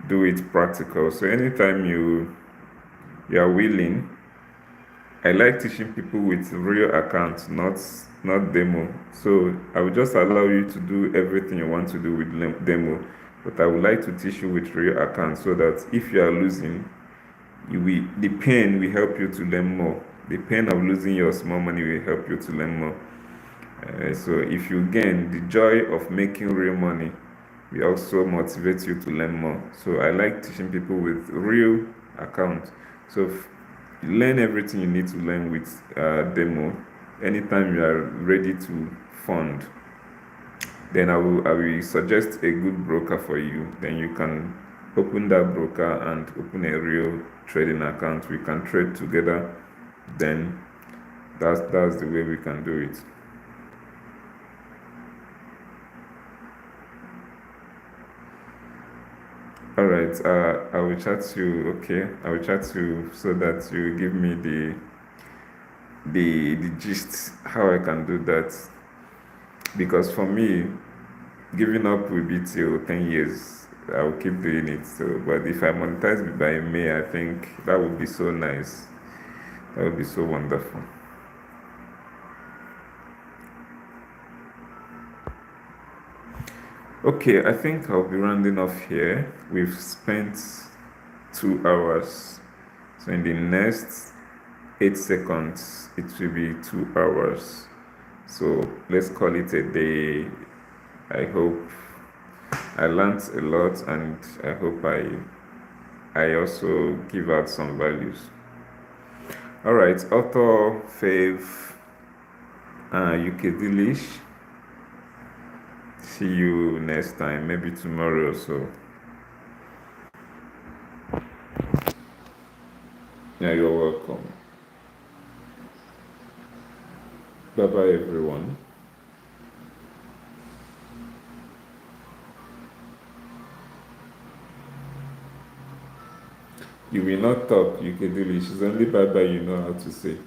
do it practical. So anytime you are willing, I like teaching people with real accounts, not demo. So I will just allow you to do everything you want to do with demo, but I would like to teach you with real accounts so that if you are losing, the pain will help you to learn more. The pain of losing your small money will help you to learn more. So if you gain, the joy of making real money will also motivate you to learn more. So I like teaching people with real accounts. So learn everything you need to learn with demo. Anytime you are ready to fund, then I will suggest a good broker for you. Then you can open that broker and open a real trading account. We can trade together. Then that's the way we can do it. All right, I will chat you. Okay, I will chat you so that you give me the gist how I can do that. Because for me, giving up will be till 10 years. I will keep doing it. So, but if I monetize by May, I think that would be so nice. That would be so wonderful. Okay, I think I'll be rounding off here. We've spent 2 hours. So in the next 8 seconds, it will be 2 hours. So let's call it a day. I hope I learned a lot, and I hope I also give out some values. All right, author Fave, UK Delish. See you next time, maybe tomorrow or so. Yeah, you're welcome. Bye bye, everyone. You will not talk, UK Delish. It's only bye bye you know how to say.